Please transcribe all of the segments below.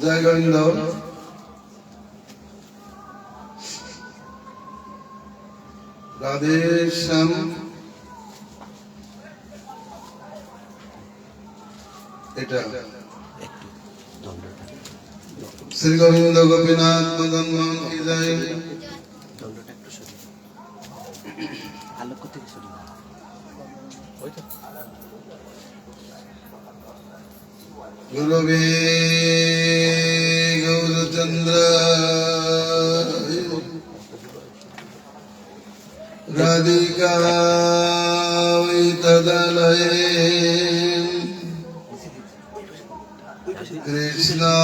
জয় গোবিন্দ। রাধে শ্যাম। এটা শ্রী গোবিন্দ গোপীনাথ মদন মোহন কি জয়। গুরুবে গৌরচন্দ্র রাধিকা তদলয়ে কৃষ্ণায়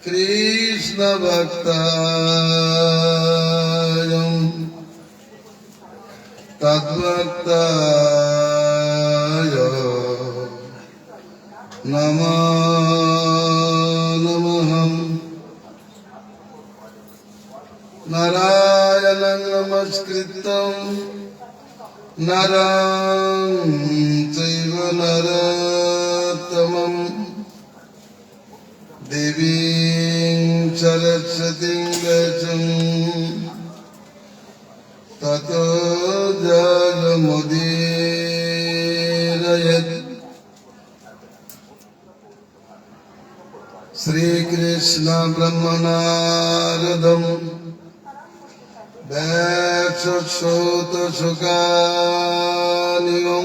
কৃষ্ণ ভক্তায় তদ্ভক্তায় নমো নমঃ। নারায়ণং নমস্কৃত্যং নরং চৈব নরোত্তমং দেবীং সরস্বতীং ব্যাসং ততো জয়মুদীরয়েৎ। শ্রীকৃষ্ণ ব্রহ্মনারদম ব্যাসসূতসুখানিং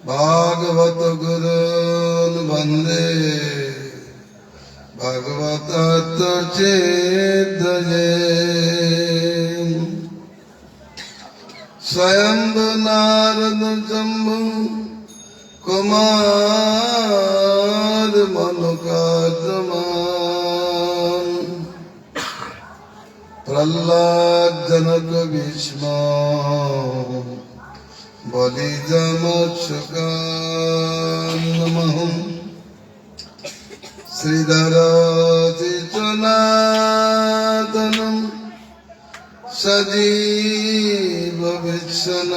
ভাগবত গুরুন বন্দে ভগবতত্ত্বচিন্তয়ে। স্বয়ম্ভু নারদ শম্ভু কুমার মনুকাতমান প্রহ্লাদ জনক ভীষ্ম বলি যমৎসুকান নমঃ। শ্রীধর চিত্রনাথনম সজীব বিশ্বনাথকন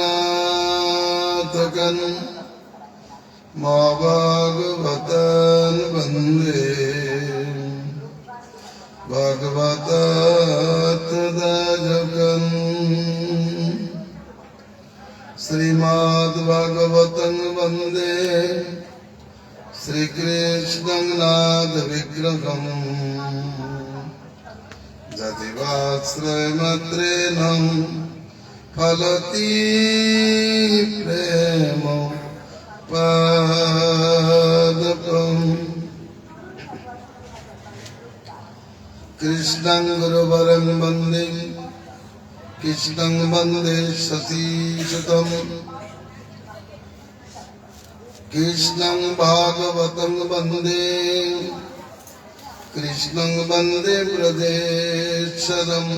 মা ভাগবতং বন্দে ভগবতত্তদজকং। শ্রীমদ্ভাগবতং বন্দে শ্রীকৃষ্ণং নাথ বিগ্রহং যদিবাশ্রয়মত্রেণ ফলতি প্রেম পাদপম। কৃষ্ণং গুরুবরং বন্দে কৃষ্ণং বন্দে শশীশুতম কৃষ্ণং ভাগবতং বন্দে কৃষ্ণং বন্দে ব্রজেশ্বরম।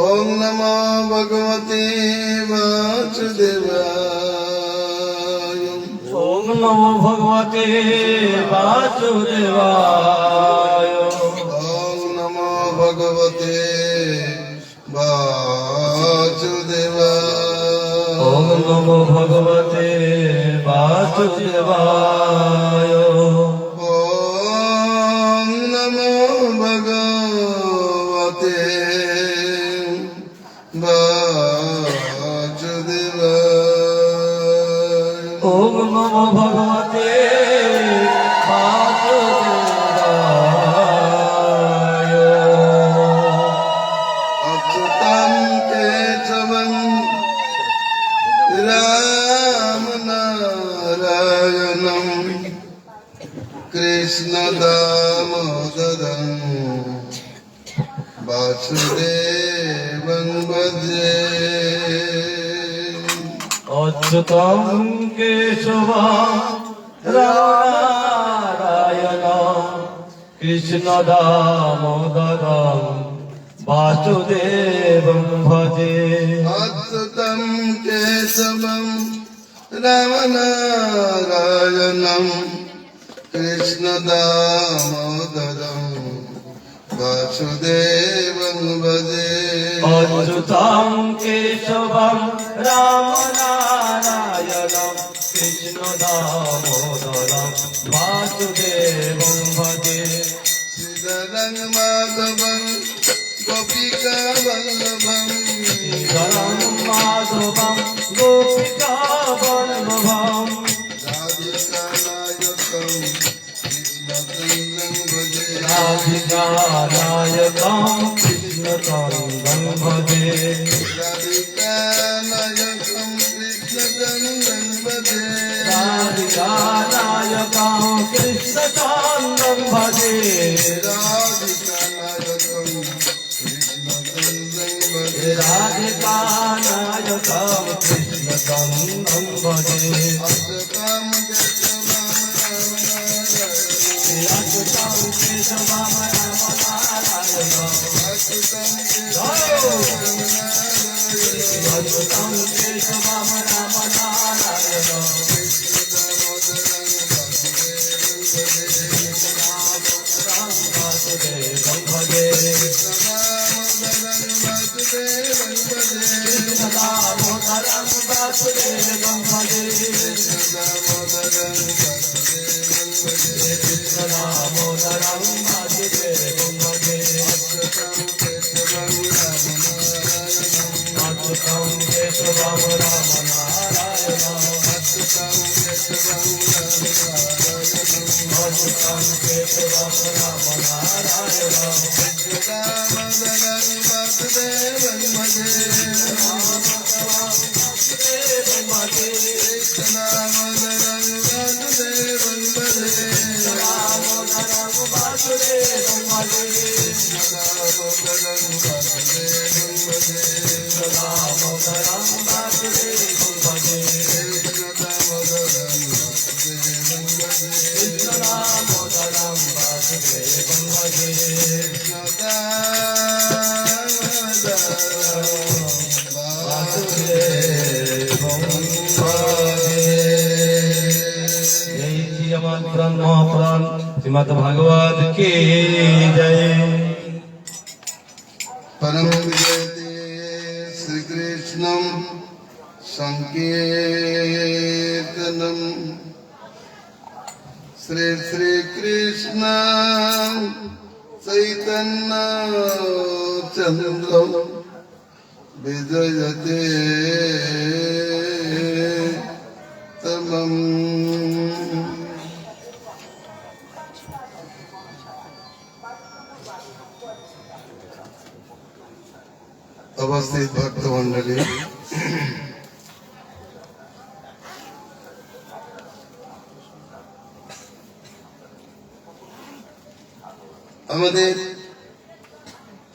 ওম নমো ভগবতে বাসুদেবায়। ওম নমো ভগবতে বাসুদেবায়। ওম নমো ভগবতে বাসুদেবায়। ওম নমো ভগবতে বাসুদেবায়। ওম নমো ভগবতে বাসুদেবায়। ওম নমো ভগবতে বাসুদেবায়। অচ্যুতং কেশবং রাম নারায়ণং কৃষ্ণ দামোদরং বাসুদেবং ভজে। অচ্যুতং কেশবং নারায়ণং কৃষ্ণ দামোদরং বাসুদেবং ভজে। অচ্যুতং কেশবং রাম নারায়ণং কৃষ্ণ দামোদরং वासुदेवं भजे अच्युतं केशवं रामनारायणं कृष्णदामोदरं वासुदेवं भजे श्रीधरं माधवं गोपिका वल्लभं श्रीधरं माधवं गोपिका वल्लभं राधिकानायकं कृष्णचन्द्रं भजे राधिकानायकं कृष्णचन्द्रं भजे राधिकानायकं कृष्णचन्द्रं भजे राधिकानायकं राधिकानायकं कृष्णचन्द्रं राधिकानायकं कृष्णचन्द्रं भजे भजे अष्टकाम अच्युतं केशवं रामनारायणं अच्युतं अच्युतं केशवं रामनारायणं वासुदेवं भजे कृष्णदामोदरं वासुदेवं भजे कृष्णदामोदरं वासुदेवं भजे अच्युतं केशवं रामनारायणं अच्युतं केशवं रामनारायणं महापुराण श्रीमद् भागवत की जय। परम विजयते श्री कृष्णं संकीर्तनं श्री श्री कृष्ण चैतन्य चंद्र विजयते तमम् अवस्थित भक्त मंडली আমাদের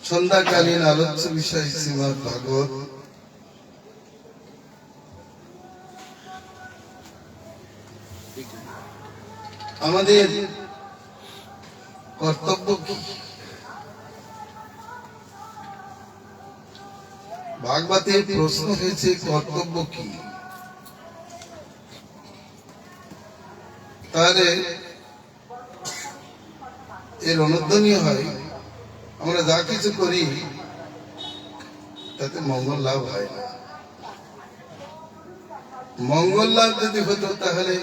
সন্ধ্যাকালীন আলোচ্য বিষয় শ্রীমদ্ ভাগবত। আমাদের কর্তব্য কি? ভাগবতে প্রশ্ন হয়েছে কর্তব্য কি? তাহলে এর অনুধ্বনি হয় আমরা যা কিছু করি তাতে মঙ্গল লাভ হয় না। মঙ্গল লাভ যদি হতো তাহলে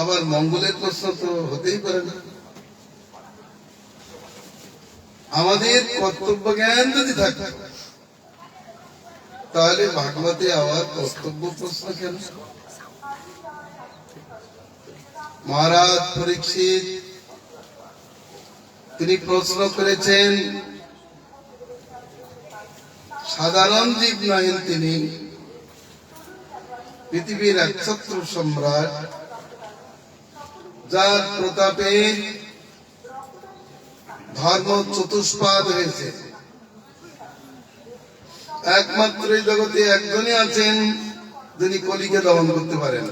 আবার মঙ্গলের প্রশ্ন তো হতেই পারে না। আমাদের কর্তব্য জ্ঞান যদি থাকে তাহলে ভাগবতে আবার কর্তব্য প্রশ্ন কেন? মহারাজ পরীক্ষিত তিনি প্রশ্ন করেছেন, সাধারণ জীব নহেন তিনি, পৃথিবীর একছত্র সম্রাট, যার প্রতাপে ধর্ম চতুষ্পাদ হয়েছে। একমাত্র এই জগতে একজনই আছেন যিনি কলিকে দমন করতে পারেন।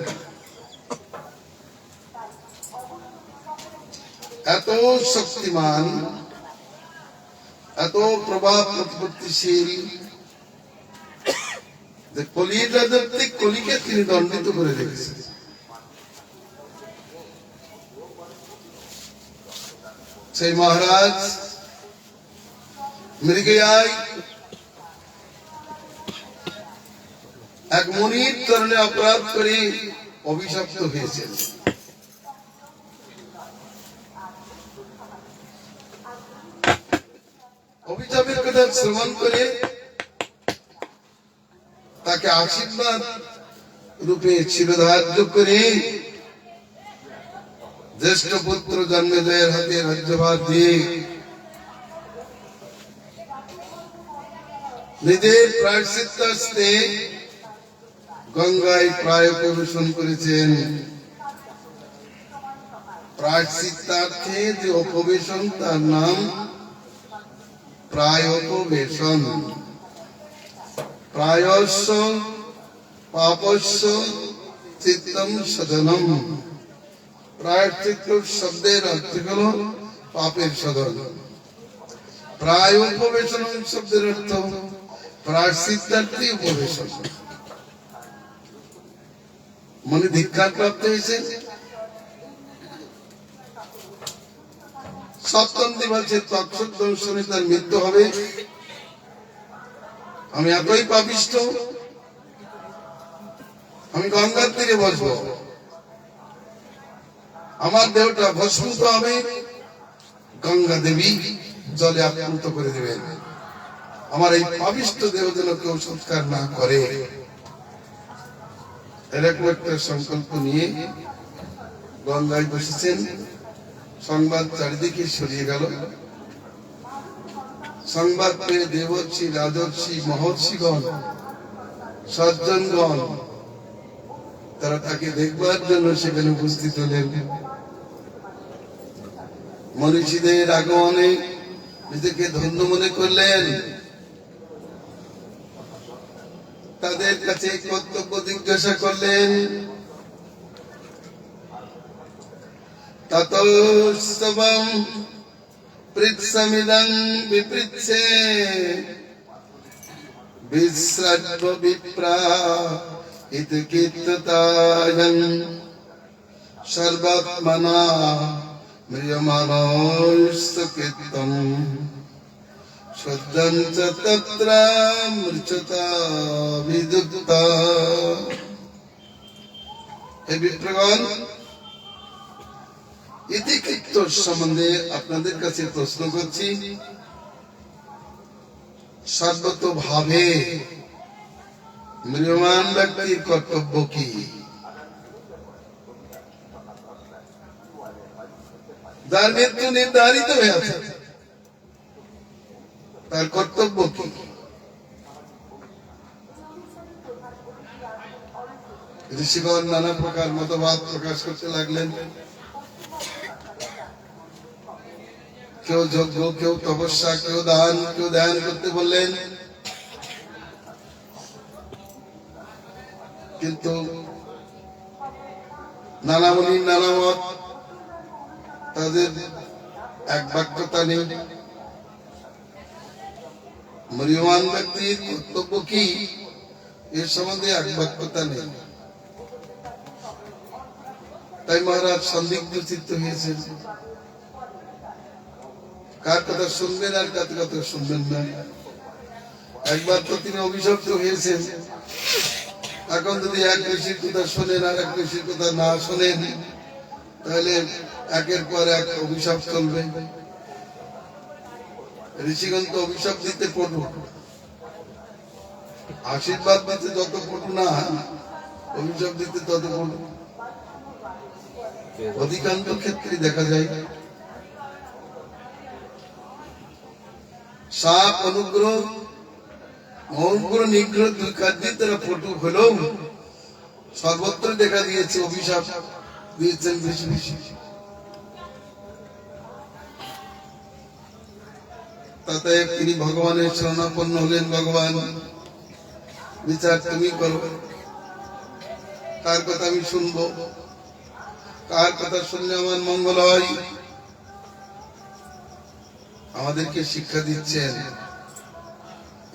এত শক্তিমান, এত প্রভাব প্রতিপত্তিশীল যে কলির রাজত্বে কলিকে তিনি দণ্ডিত করে রেখেছেন। সেই মহারাজ মৃগয়ায় এক মুনির চরণে অপরাধ করে অভিশপ্ত হয়েছেন। অভিশাপের কথা শ্রবণ করে তাকে আশীর্বাদ রূপে চিরধার্য করে জ্যেষ্ঠ পুত্র জন্মেজয়ের হাতে রাজ্যভার দিয়ে নিজের প্রায়শ্চিত্তাস্তে গঙ্গায় প্রায় প্রবেশন করেছেন। প্রায়শ্চিত্তার্থে যে অপবেশন তার নাম প্রায়োপবেশন। প্রায়স্য পাপস্য চিত্তম সদনম। প্রায়শ্চিত্ত শব্দের অর্থ হল পাপের সদন। প্রায়োপবেশন শব্দের অর্থ প্রায়শ্চিত্তার্থে উপবেশন। মনে দীক্ষা প্রাপ্ত হয়েছে। সপ্তম দিবসে তক্ষক দংশনে তার মৃত্যু হবে। আমি এতই পাপিষ্ঠ, আমি গঙ্গার তীরে বসবো, আমার দেহটা ভস্মিত হবে, গঙ্গা দেবী জলে আপ্লুত করে দেবেন। আমার এই পাপিষ্ঠ দেহ যেন কেউ সৎকার না করে, এরকম একটা সংকল্প নিয়ে গঙ্গায় বসেছেন। সংবাদ চারিদিকে ছড়িয়ে গেল। সংবাদ পেয়ে দেবর্ষি, রাজর্ষি, মহর্ষিগণ, সজ্জনগণ তারা তাকে দেখবার জন্য সেখানে উপস্থিত হলেন। মনীষীদের আগমনে নিজেকে ধন্য মনে করলেন। তাদের কাছে কর্তব্য জিজ্ঞাসা করলেন। ততস্তবং পৃচ্ছামিদং বিপৃচ্ছে বিশ্রাজ্য বিপ্রা ইতি কীর্ততায়ং সর্বাত্মনা ম্রিয়মাণস্য কীর্তম শুদ্ধং চ তত্র মৃচ্যতা বিদুক্তা। হে বিপ্রগণ, ইতিকৃত্য সম্বন্ধে আপনাদের কাছে প্রশ্ন করছি। সর্বতোভাবে ম্রিয়মাণ ব্যক্তির কর্তব্য কি? যার মৃত্যু নির্ধারিত হয়ে আছে তার কর্তব্য কি? ঋষিগণ নানা প্রকার মতবাদ প্রকাশ করতে লাগলেন। কেউ যজ্ঞ, কেউ তপস্যা, কেউ দান, কেউ ধ্যান করতে বললেন। কিন্তু নানা মুনির নানা মত, তাদের এক বাক্যতা নেই। ম্রিয়মাণ ব্যক্তির কর্তব্য কি এর সম্বন্ধে এক বাক্যতা নেই। তাই মহারাজ সন্দিগ্ধ চিত্ত হয়েছেন। কার কথা শুনবেন আর কার কথা শুনবেন না। একবার তো তিনি অভিশপ্ত হয়েছেন, এখন যদি এক ঋষির কথা শোনেন আর এক ঋষির কথা না শোনেন তাহলে একের পর এক অভিশাপ চলবে। ঋষিগণ তো অভিশাপ দিতে পটু, আশীর্বাদ দিতে যত পটু না, অভিশাপ দিতে তত পটু। অধিকাংশ ক্ষেত্রে দেখা যায় সাপ অনুগ্রহ নিগ্রহ দুই কার্যের দ্বারা পটু হলেও সর্বত্র দেখা দিয়েছে অভিশাপ দিয়েছেন বেশি বেশি। তাতে তিনি ভগবানের শরণাপন্ন হলেন। ভগবান, বিচার তুমি করো, কার কথা আমি শুনবো, কার কথা শুনলে আমার মঙ্গল হয়। আমাদেরকে শিক্ষা দিচ্ছেন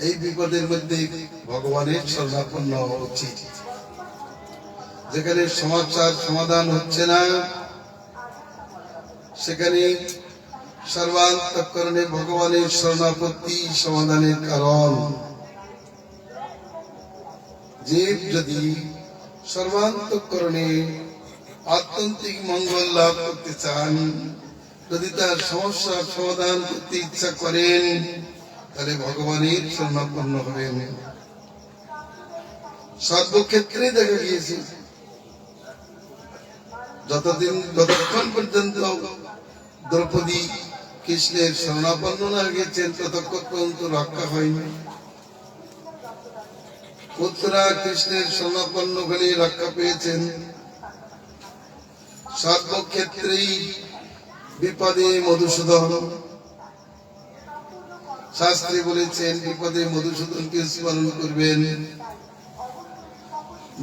এই বিপদের মধ্যে ভগবানের শরণাপন্ন হওয়া উচিত। যেখানে সমস্যার সমাধান হচ্ছে না সেখানে সর্বান্তঃকরণে ভগবানের শরণাপত্তি সমাধানের কারণ। জীব যদি সর্বান্তঃকরণে আত্যন্তিক মঙ্গল লাভ করতে চান, যদি তার সমস্যার সমাধান করতে ইচ্ছা করেন, তাহলে ভগবানের শরণাপন্ন হবেন। সর্বক্ষেত্রে দেখা গিয়েছে যতক্ষণ পর্যন্ত দ্রৌপদী কৃষ্ণের শরণাপন্ন না গেছেন, ততক্ষণ পর্যন্ত রক্ষা হয়নি। পুত্রা কৃষ্ণের শরণাপন্ন হলে রক্ষা পেয়েছেন। সর্বক্ষেত্রেই বিপদে মধুসূদন। শাস্ত্রে বলেছেন বিপদে মধুসূদনকে স্মরণ করবেন।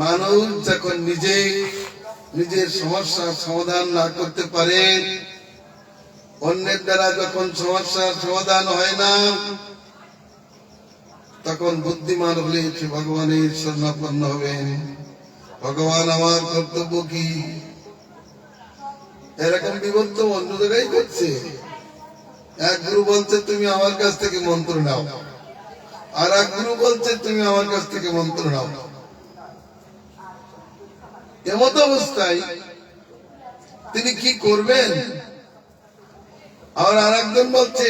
মানুষ যখন নিজের সমস্যার সমাধান না করতে পারে, অন্যের দ্বারা যখন সমস্যার সমাধান হয় না, তখন বুদ্ধিমান হলে সে ভগবানের শরণাপন্ন হবেন। ভগবান আমার কর্তব্য কি? এরকম বিভক্ত অন্য জায়গায় করছে। এক গুরু বলছে তুমি আমার কাছ থেকে মন্ত্র নাও, আর এক গুরু বলছে তুমি আমার কাছ থেকে মন্ত্র নাও। এমত অবস্থায় তিনি কি করবেন? আর একজন বলছে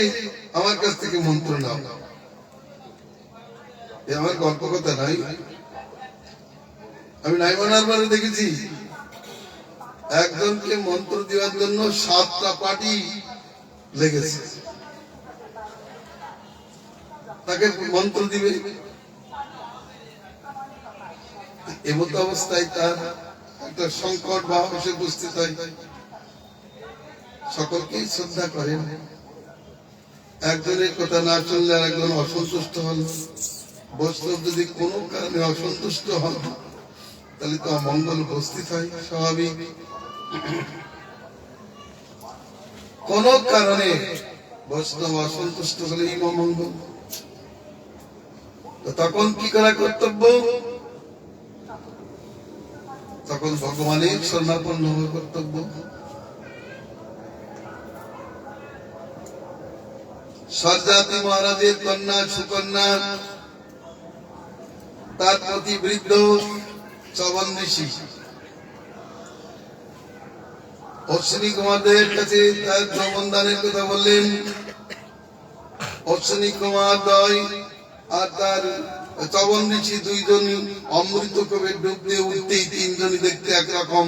আমার কাছ থেকে মন্ত্র নাও। আমার গল্প কথা নাই, আমি নাইমানার বারে দেখেছি একজনকে মন্ত্র দেওয়ার জন্য 7টা পার্টি লেগেছে, তাকে মন্ত্র দিবে। এমত অবস্থায় তার একটা সংকট ভাব এসে উপস্থিত হয়। সকলকেই শ্রদ্ধা করেন, একজনের কথা না শুনলে আর একজন অসন্তুষ্ট হন। বৈষ্ণব যদি কোনো কারণে অসন্তুষ্ট হন, তাহলে তো অমঙ্গল উপস্থিত হয় স্বাভাবিক। কোন কারণে বৈষ্ণব অসন্তুষ্ট হলেই অমঙ্গল। তখন কি করা কর্তব্য? তখন ভগবানের শরণাপন্ন হওয়া কর্তব্য। সরজাতি মহারাজের কন্যা সুকন্যা, তার প্রতি বৃদ্ধ চবন ঋষি অশ্বিনী কুমারদের কাছে তার যৌবনদানের কথা বললেন। অশ্বিনী কুমার দয় আর তার চবন ঋষি দুইজন অমৃত কবে ডুব দিয়ে উঠতেই তিনজনই দেখতে একরকম।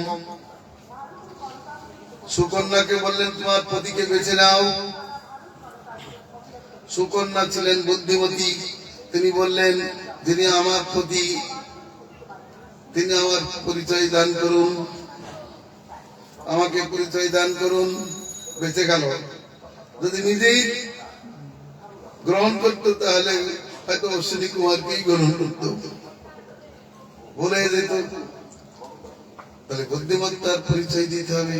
সুকন্যাকে বললেন তোমার পতিকে বেছে নাও। সুকন্যা ছিলেন বুদ্ধিমতী, তিনি বললেন যিনি আমার পতি তিনি আমার পরিচয় দান করুন, আমাকে পরিচয় দান করুন। বেঁচে গেল। যদি নিজেই গ্রহণ করতো তাহলে হয়তো অশ্বিনী কুমারকেই গ্রহণ করতো, বলে যেত। তাহলে বুদ্ধিমত্তার পরিচয় দিতে হবে।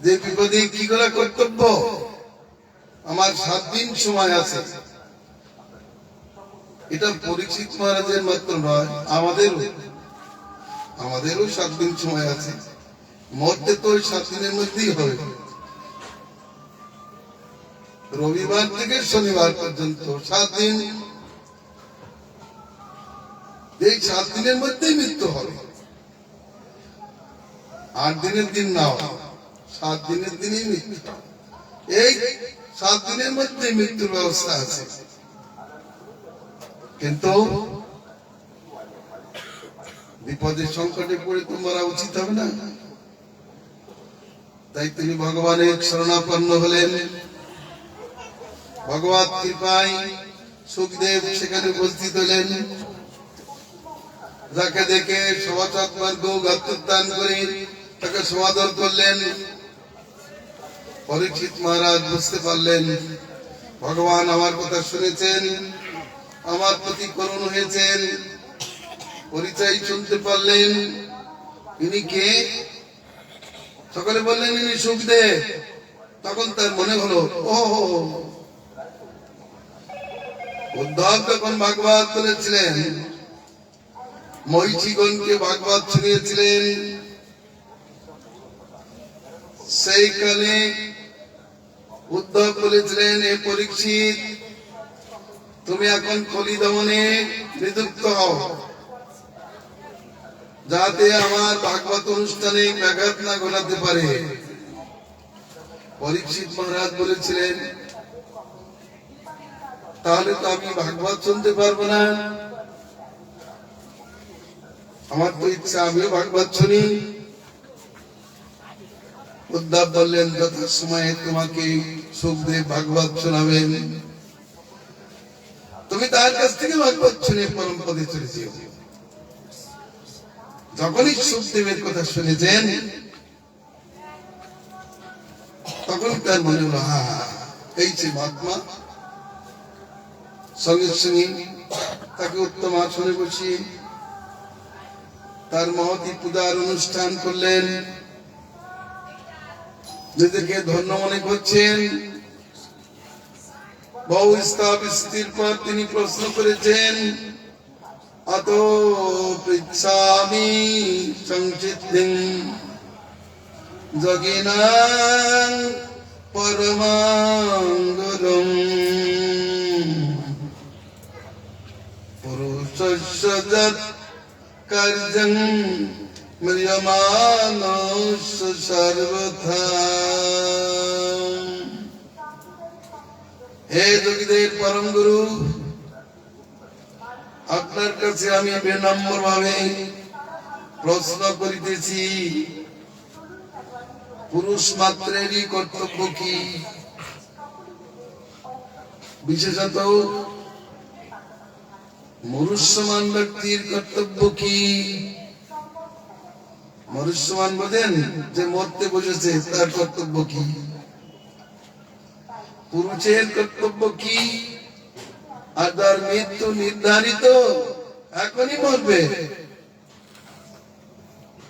যে বিপদে কি করা কর্তব্য? আমার 7 দিন সময় আছে। এটা পরীক্ষিত মহারাজের মাত্র নয়, আমাদেরও 7 দিন সময় আছে। মরতে তো ওই 7 দিনের মধ্যেই হবে। রবিবার থেকে শনিবার পর্যন্ত 7 দিন। এই 7 দিনের মধ্যেই মৃত্যু হবে। 8 দিনের দিন না, 7 দিনের দিনই মৃত্যু। এই 7 দিনের মধ্যে মৃত্যুর ব্যবস্থা আছে। কিন্তু বিপদের সংকটে পড়ে তো মরা উচিত হবে না। তাই তিনি ভগবানের শরণাপন্ন হলেন। ভগবত কৃপায় সুখদেব সেখানে উপস্থিত হলেন। যাকে দেখে সভাচত্বর্গ গাত্রদান করে তাকে সমাদর করলেন। পরীক্ষিত মহারাজ বুঝতে পারলেন ভগবান আমার কথা শুনেছেন, আমার প্রতি করুণ হয়েছেন। পরিচয় শুনতে পারলেন। ইনি কে? সকলে বললেন ইনি সুখদেব। তখন তার মনে হলো ও উদ্ধব যখন ভাগবত বলেছিলেন, মহিষীগণকে ভাগবত শুনিয়েছিলেন, সেইখানে উদ্ধব বলেছিলেন, হে পরীক্ষিত, তুমি এখন কলি দমনে নিযুক্ত হও, যাতে আমার ভাগবত অনুষ্ঠানে ব্যাঘাত না ঘটাতে পারে। পরীক্ষিত মহারাজ বলেছিলেন, তাহলে তো আমি ভাগবত শুনতে পারবো না, আমার তো ইচ্ছা আমিও ভাগবত শুনি। উদ্ধব বললেন, যথা সময়ে তোমাকে সুখদেব ভাগবত শোনাবেন, তুমি তার কাছ থেকে ভাগবত শুনে পরম পদে চলে যেও। যখনই সুখদেবের কথা শুনেছেন, তখন তার মনে হলো, এই যে মহাত্মা। সঙ্গে সঙ্গে তাকে উত্তম আসনে বসিয়ে তার মহতি পূজার অনুষ্ঠান করলেন। নিজেকে ধন্য মনে করছেন। বহু স্থির পর তিনি প্রশ্ন করেছেন, অত পৃচ্ছামি সংচিত্তিং যোগিনাং পরমাং গুরুং পুরুষস্য যৎ কার্যং ম্রিয়মাণস্য সর্বথা। হে যোগীদের পরম গুরু, আপনার কাছে আমি বিনম্র ভাবে প্রশ্ন করিতেছি, পুরুষ মাত্রেরই কর্তব্য কি? বিশেষত মনুষ্যমান ব্যক্তির কর্তব্য কি? মনুষ্যমান বোঝেন, যে মরতে বসেছে তার কর্তব্য কি? পুরুষের কর্তব্য কি? আর তার মৃত্যু নির্ধারিত, এখনই মরবে।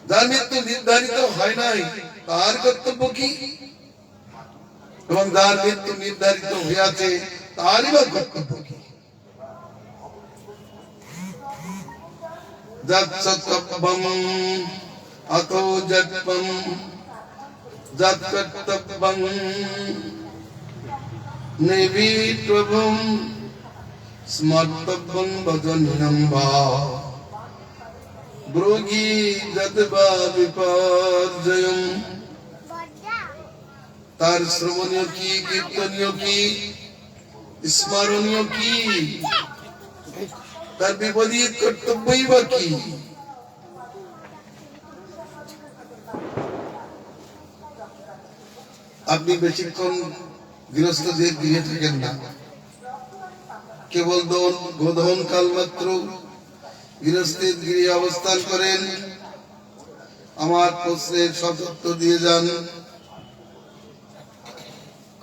যার মৃত্যু নির্ধারিত হয় নাই, তার কর্তব্য কি? এবং যার মৃত্যু নির্ধারিত হইয়াছে, তারই বা কর্তব্য কি? যৎসত্যব্যম অতো যৎপম যৎকর্তব্যং নিবিপ্রভুম স্মর্তব্যং ভজন্যং বা ব্রোগী যদ্বা বিপর্যয়ং। তার শ্রবণীয় কি, কীর্তনীয় কি, স্মরণীয় কি, তার বিপরীত কর্তব্যই বা কি? আপনি বেশিক্ষণ গৃহস্থদের গৃহে থাকেন না, কেবল গোধন কাল মাত্র গৃহস্থের গৃহে অবস্থান করেন। আমার প্রশ্নের সদুত্তর দিয়ে যান।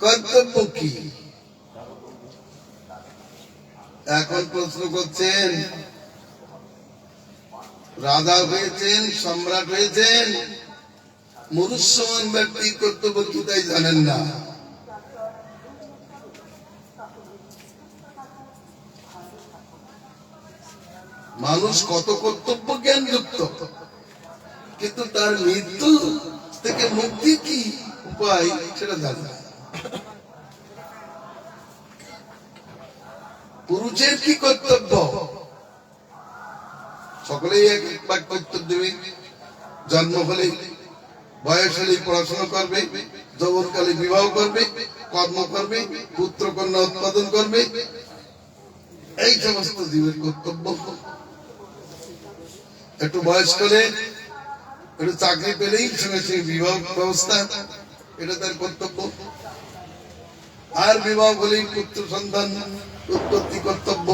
কর্তব্য কি? এখন প্রশ্ন করছেন, রাজা হয়েছেন, সম্রাট হয়েছেন, মনুষ্যমান ব্যক্তির কর্তব্য কি তাই জানেন না? মানুষ কত কর্তব্য জ্ঞান যুক্ত, কিন্তু তার মৃত্যু থেকে মুক্তি কি উপায় সেটা জানে না। পুরুষের কি কর্তব্য? সকলেই এক বাক্য উত্তর দেবে। জন্ম হলে, বয়স হলে পড়াশোনা করবে, যৌবনকালে বিবাহ করবে, কর্ম করবে, পুত্র কন্যা উৎপাদন করবে, এই সমস্ত জীবের কর্তব্য। একটু বয়স করে, একটু চাকরি পেলেই সঙ্গে সঙ্গে বিবাহ ব্যবস্থা, এটা তার কর্তব্য। আর বিবাহ হলেই পুত্র সন্তান উৎপত্তি কর্তব্য,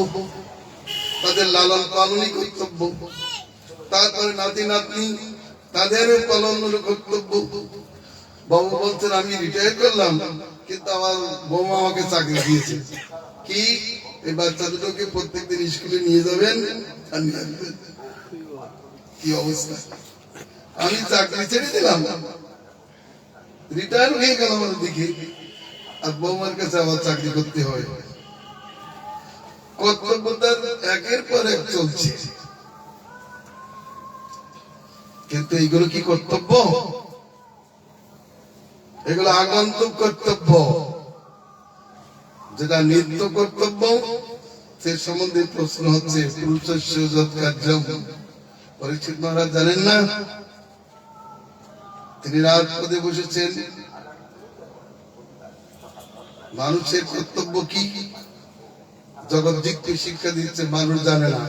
তাদের লালন পালনই কর্তব্য। তারপরে নাতি নাতনি, তাদেরও পালন হলো কর্তব্য। বাবু বলছেন, আমি রিটায়ার করলাম, কিন্তু আমার বৌমা আমাকে চাকরি দিয়েছে। কি, এই বাচ্চা দুটোকে প্রত্যেকদিন স্কুলে নিয়ে যাবেন আর নিয়ে আসবেন। কি অবস্থা! আমি চাকরি ছেড়ে দিলাম, রিটায়ার হয়ে গেল আমার দিকে, আর বৌমার কাছে আবার চাকরি করতে হয়। কর্তব্য তার একের পর এক চলছে, কিন্তু এইগুলো কি কর্তব্য? এগুলো আগন্তুক কর্তব্য। যেটা নিত্য কর্তব্য সে সম্বন্ধে প্রশ্ন হচ্ছে। পুরুষস্য যৎ কার্যম। পরীক্ষিত মহারাজ জানেন না, তিনি রাজপদে বসেছেন, মানুষের কর্তব্য কি জগৎজিৎকে শিক্ষা দিচ্ছে, মানুষ জানে না।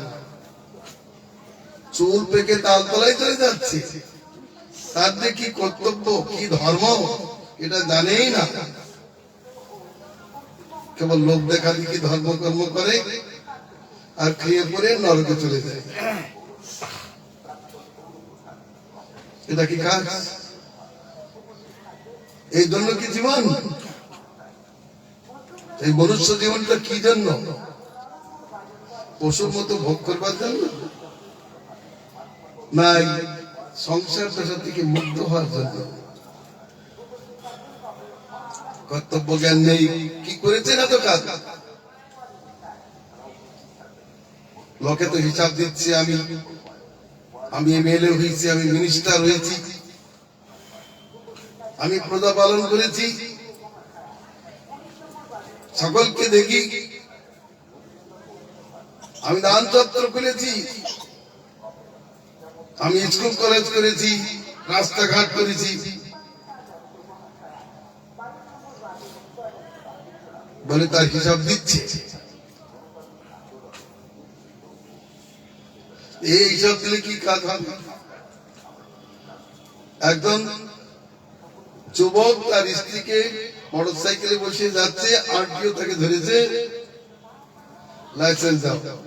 চুল পেকে তালতলায় চলে যাচ্ছে, তার যে কি কর্তব্য কি ধর্ম এটা জানেই না, কেবল লোক দেখা দেখি ধর্ম কর্ম করে আর খেয়ে পরে নরকে চলে যায়। এটা কি কাজ? এই জন্য কি জীবন? এই মনুষ্য জীবনটা কি জন্য? পশুর মতো ভোগ করবার জন্য না, সংসার পেশা থেকে মুক্ত হওয়ার জন্য। কর্তব্য জ্ঞান নেই, কি করেছেন এত কাজ? লোকে তো হিসাব দিচ্ছে, আমি এমএলএ হয়েছি, আমি মিনিস্টার হয়েছি, আমি প্রজা পালন করেছি, সকলকে দেখি, আমি দান চত্বর করেছি, আমি স্কুল কলেজ করেছি, রাস্তাঘাট করেছি, বলে তার হিসাব দিচ্ছে। এই হিসাব দিলে কি কাজ হবে? একজন যুবক তার স্ত্রীকে মোটর সাইকেলে বসে যাচ্ছে, আরটিও তাকে ধরেছে, লাইসেন্স দাও।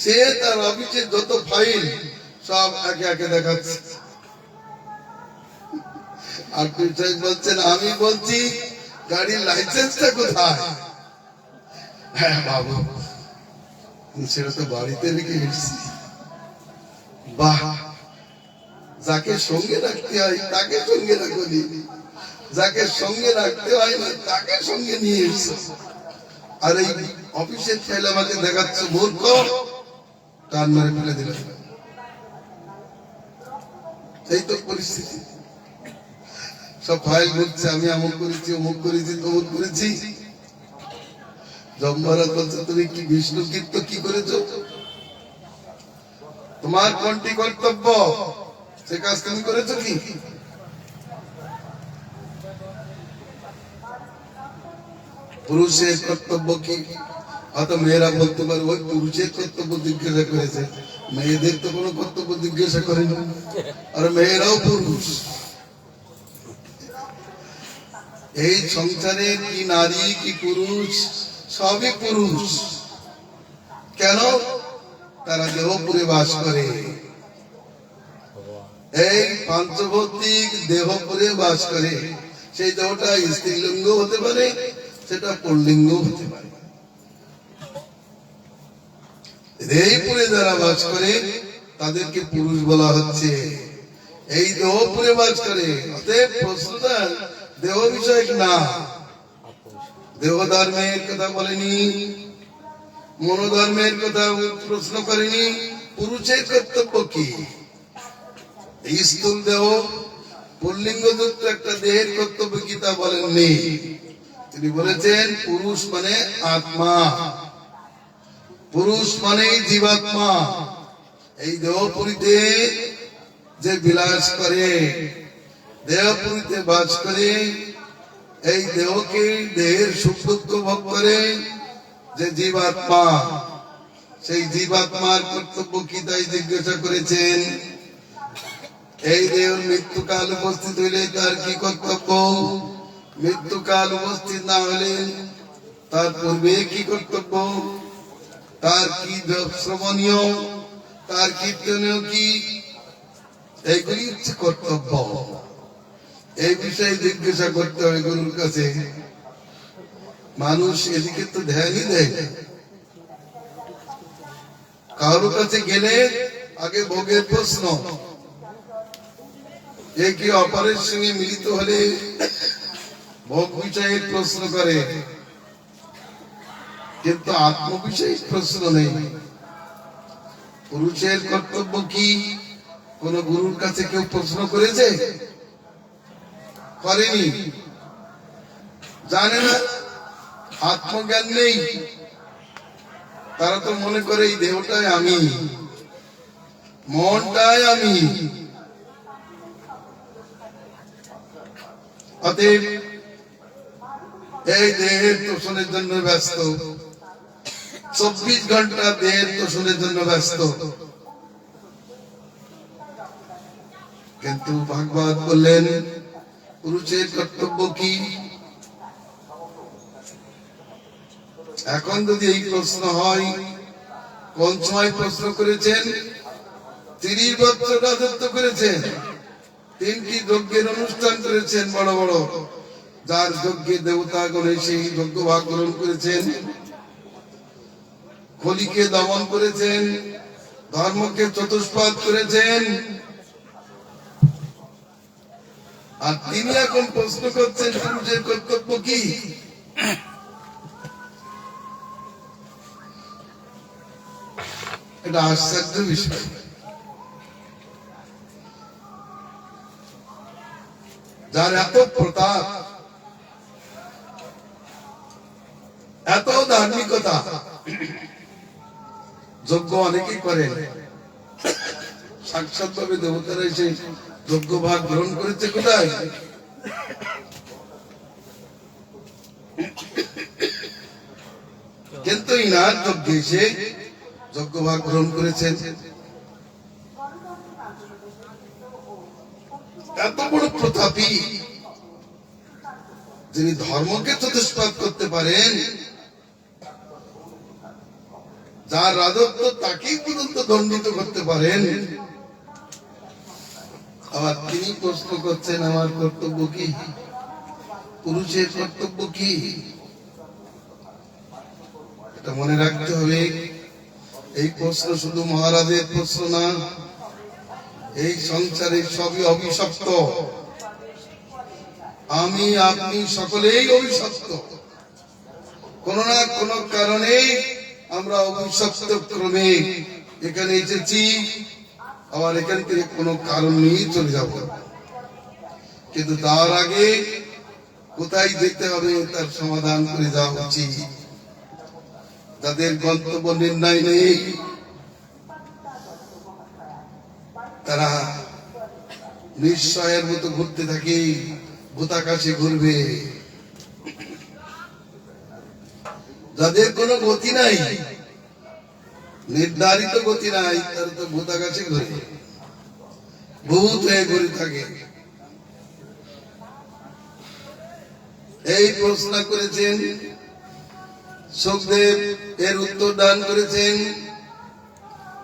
সে তার অফিসের যত ফাইল সব একে একে দেখাচ্ছে। আরটিও সাহেব বলছেন, আমি বলছি গাড়ির লাইসেন্সটা কোথায়? হ্যাঁ বাবু, সেটা তো বাড়িতে রেখে এসেছি। বাহ, যাকে সঙ্গে রাখতে হয় তাকে সঙ্গে রাখলি, যাকে সঙ্গে রাখতে হয় না তাকে সঙ্গে নিয়ে এসছো। আর এই অফিসের ফাইল আমাকে দেখাচ্ছ, মূর্খ, টান মারে ফেলে দিল। এই তো পরিস্থিতি। সব ফাইল ঘুরছে, আমি এমন করেছি, অমুক করেছি, তমুক করেছি। যমরাজ বলছে, তুমি কি বিষ্ণু কীর্ত কি করেছো? তোমার কোনটি কর্তব্য সে কাজ তুমি করেছো কি? পুরুষের কর্তব্য কি? হয়তো মেয়েরা বলতে পারে ওই পুরুষের কর্তব্য জিজ্ঞাসা করেছে, মেয়েদের তো কোনো কর্তব্য জিজ্ঞাসা করেনি, আর মেয়েরাও পুরুষ। এই সংসারে কি নারী কি পুরুষ, সবই পুরুষ। কেন? তারা দেহপুরে বাস করে। এই পাঞ্চভৌতিক দেহপুরে বাস করে। সেই দেহটা স্ত্রীলিঙ্গ হতে পারে, সেটা পুল্লিঙ্গ হতে পারে। দেহপুরে যারা বাস করে তাদেরকে পুরুষ বলা হচ্ছে। এই দেহপুরে বাস করে, অতএব প্রশ্নটা দেহ বিষয়ক না। দেহ ধর্মের কথা বলেনি, মনোধর্মের কথা প্রশ্ন করেনি। পুরুষের কর্তব্য কি? স্থূল দেহ পুল্লিঙ্গ যুক্ত একটা দেহের কর্তব্য কি তা বলেননি। তিনি বলেছেন পুরুষ মানে আত্মা, পুরুষ মানে জীবাত্মা। এই দেহপুরীতে যে বিলাস করে, দেহপুরীতে বাস করে, এই দেহকে দেহের সুখ দুঃখ ভোগ করে যে জীবাত্মা, সেই জীবাত্মার কর্তব্য কি তাই জিজ্ঞাসা করেছেন। এই দেহের মৃত্যুকাল উপস্থিত হইলে তার কি কর্তব্য, মৃত্যুকাল উপস্থিত না হলে তার পূর্বে কি কর্তব্য, তার কি শ্রবণীয়, তার কীর্তনীয় কি, এইগুলি হচ্ছে কর্তব্য। এই বিষয়ে জিজ্ঞাসা করতে হবে গুরুর কাছে। মানুষ এদিকে তো ধ্যানই দেয় না। কারোর কাছে গেলে আগে ভোগের প্রশ্ন, একে অপরের সঙ্গে মিলিত হলে ভোগ বিষয়ে প্রশ্ন করে, কিন্তু আত্ম বিষয়ে প্রশ্ন নেই। পুরুষের কর্তব্য কি কোন গুরুর কাছে কেউ প্রশ্ন করেছে? করেনি, জানে না। আত্মজ্ঞান নেই, তারা তো মনে করে এই দেহটাই আমি, মনটাই আমি। অতএব এই দেহের তোষণের জন্য ব্যস্ত, 24 ঘন্টা দেহের তোষণের জন্য ব্যস্ত। কিন্তু ভাগবত বললেন পুরুষের কর্তব্য কি? এখন যদি এই প্রশ্ন হয়, কোন সময় প্রশ্ন করেছেন? 30 বছর রাজত্ব করেছেন, 3টি যজ্ঞের অনুষ্ঠান করেছেন বড় বড়, যার যজ্ঞে দেবতাগণে সেই যজ্ঞ ভাগ গ্রহণ করেছেন, কলিকে দমন করেছেন, ধর্মকে চতুষ্পাদ করেছেন। আর তিনি এখন প্রশ্ন করছেন পুরুষের কর্তব্য কি? এটা আশ্চর্য বিষয়। যার এত প্রতাপ, এত ধার্মিকতা, যজ্ঞ অনেকেই করেন, সাক্ষাৎ ভাবে দেবতারা এসে যজ্ঞ ভাগ গ্রহণ করেছে কোথায়? কিন্তু ইনার যজ্ঞে এসে যজ্ঞ ভাগ গ্রহণ করেছেন। এত বড় প্রতাপী, যিনি ধর্মকে চতুষ্পাদ করতে পারেন, যার রাজত্ব তাকেই পর্যন্ত দণ্ডিত করতে পারেন, আবার তিনি প্রশ্ন করছেন আমার কর্তব্য কি, পুরুষের কর্তব্য কি? এটা মনে রাখতে হবে। এই প্রশ্ন শুধু মহারাজের প্রশ্ন না, এই সংসারে সবই অভিশপ্ত। আমি আপনি সকলেই অভিশপ্ত, কোন না কোন কারণে আমরা অভিশপ্ত ক্রমে এখানে এসেছি, আবার এখান থেকে কোনো কারণ নিয়ে চলে যাব। কিন্তু তার আগে কোথায় যেতে হবে তার সমাধান করে যাওয়া উচিত। যাদের গন্তব্য নির্ণয় নেই, তারা নিশ্চয়ের মতো ঘুরতে থাকে, ভূতাকাশে ঘুরবে। যাদের কোনো গতি নাই, নির্ধারিত গতি নাই, তারা তো ভূতাকাশে ঘুরে, ভূত হয়ে ঘুরে থাকে। এই প্রশ্ন করেছেন সুখদেব, এর উত্তর দান করেছেন।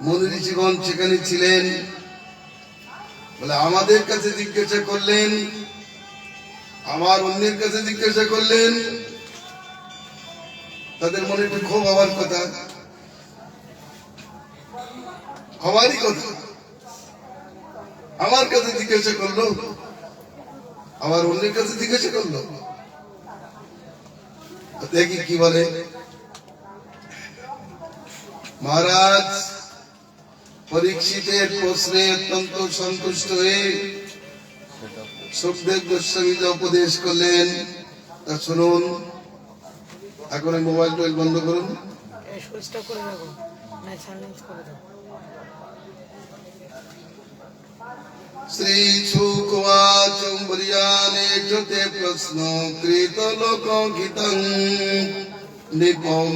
মুনি ঋষিগণ সেখানে ছিলেন বলে আমাদের কাছে জিজ্ঞাসা করলেন, আমার অন্যের কাছে জিজ্ঞাসা করলেন। তাদের মনে একটু ক্ষোভ হওয়ার কথা, হওয়ারই কথা। আমার কাছে জিজ্ঞাসা করলো, আমার অন্যের কাছে জিজ্ঞাসা করলো, দেখি কি বলে। মহারাজ পরীক্ষিতের প্রশ্নে অত্যন্ত সন্তুষ্ট হয়ে সুখদেব গোস্বামী যা উপদেশ করলেন তা শুনুন। এখন মোবাইল টোবাইল বন্ধ করুন, শ্রী সুকুমাচ বলিয়ানে তে প্রশ্ন কৃত লোক গীতং নিপম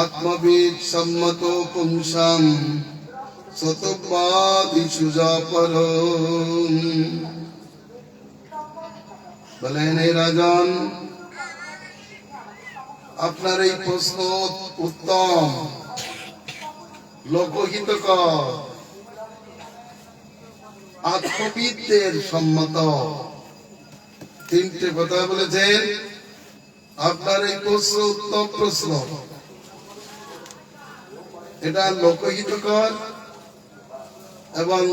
আত্মবিদ সম্মত পুংসাম শতবাদিষু পর। বলেন হে রাজন, আপনার এই প্রশ্ন উত্তম, লোকহিতকর, আত্মবিদদের সম্মত। 3টে কথা বলেছেন। আপনার এই প্রশ্ন উত্তম প্রশ্ন, এটা লোকহিতকর এবং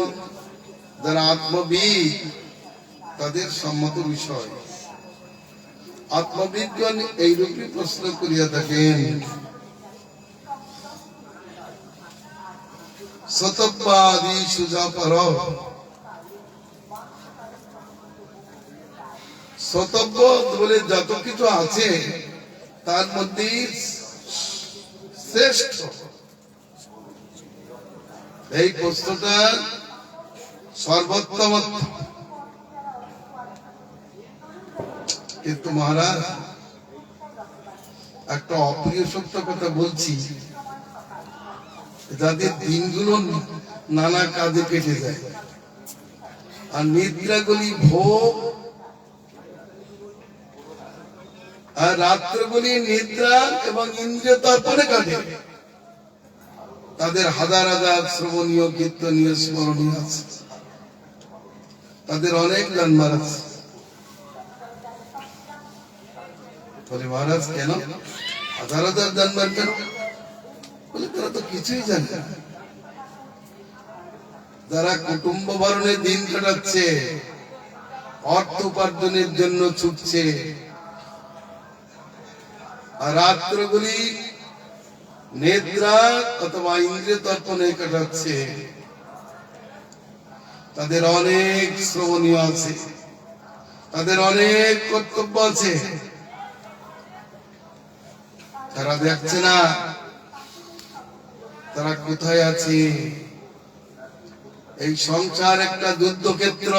যারা আত্মবিদ তাদের সম্মত বিষয়। আত্মবিজ্ঞান এইরূপই প্রশ্ন করিয়া থাকেন। শতবাদী সুজাপর, শতব্য বলে যত কিছু আছে তার মধ্যে শ্রেষ্ঠ? এই প্রশ্নটা সর্বোত্তম। কিন্তু মহারাজ, একটা অপ্রিয় সত্য কথা বলছি, যাদের দিনগুলো নানা কাজে কেটে যায় আর নিদ্রাগুলি ভোগ আর রাত্রগুলি নিদ্রা এবং ইন্দ্রিয় তর্পণে কাটে, তাদের হাজার হাজার শ্রবণীয় কীর্তনীয় স্মরণীয় আছে, তাদের অনেক জন্মার আছে। বলে মহারাজ কেন হাজার হাজার জন্মার কেন? বলে তারা তো কিছুই জানে না। যারা কুটুম্ব ভরণে দিন কাটাচ্ছে, অর্থ উপার্জনের জন্য ছুটছে, আর রাত্রগুলি নিদ্রা অথবা ইন্দ্রিয় তর্পণে কাটাচ্ছে, তাদের অনেক শ্রবণীয় আছে, তাদের অনেক কর্তব্য আছে, তারা দেখছে না তারা কোথায় আছে। এই সংসার একটা যুদ্ধক্ষেত্র।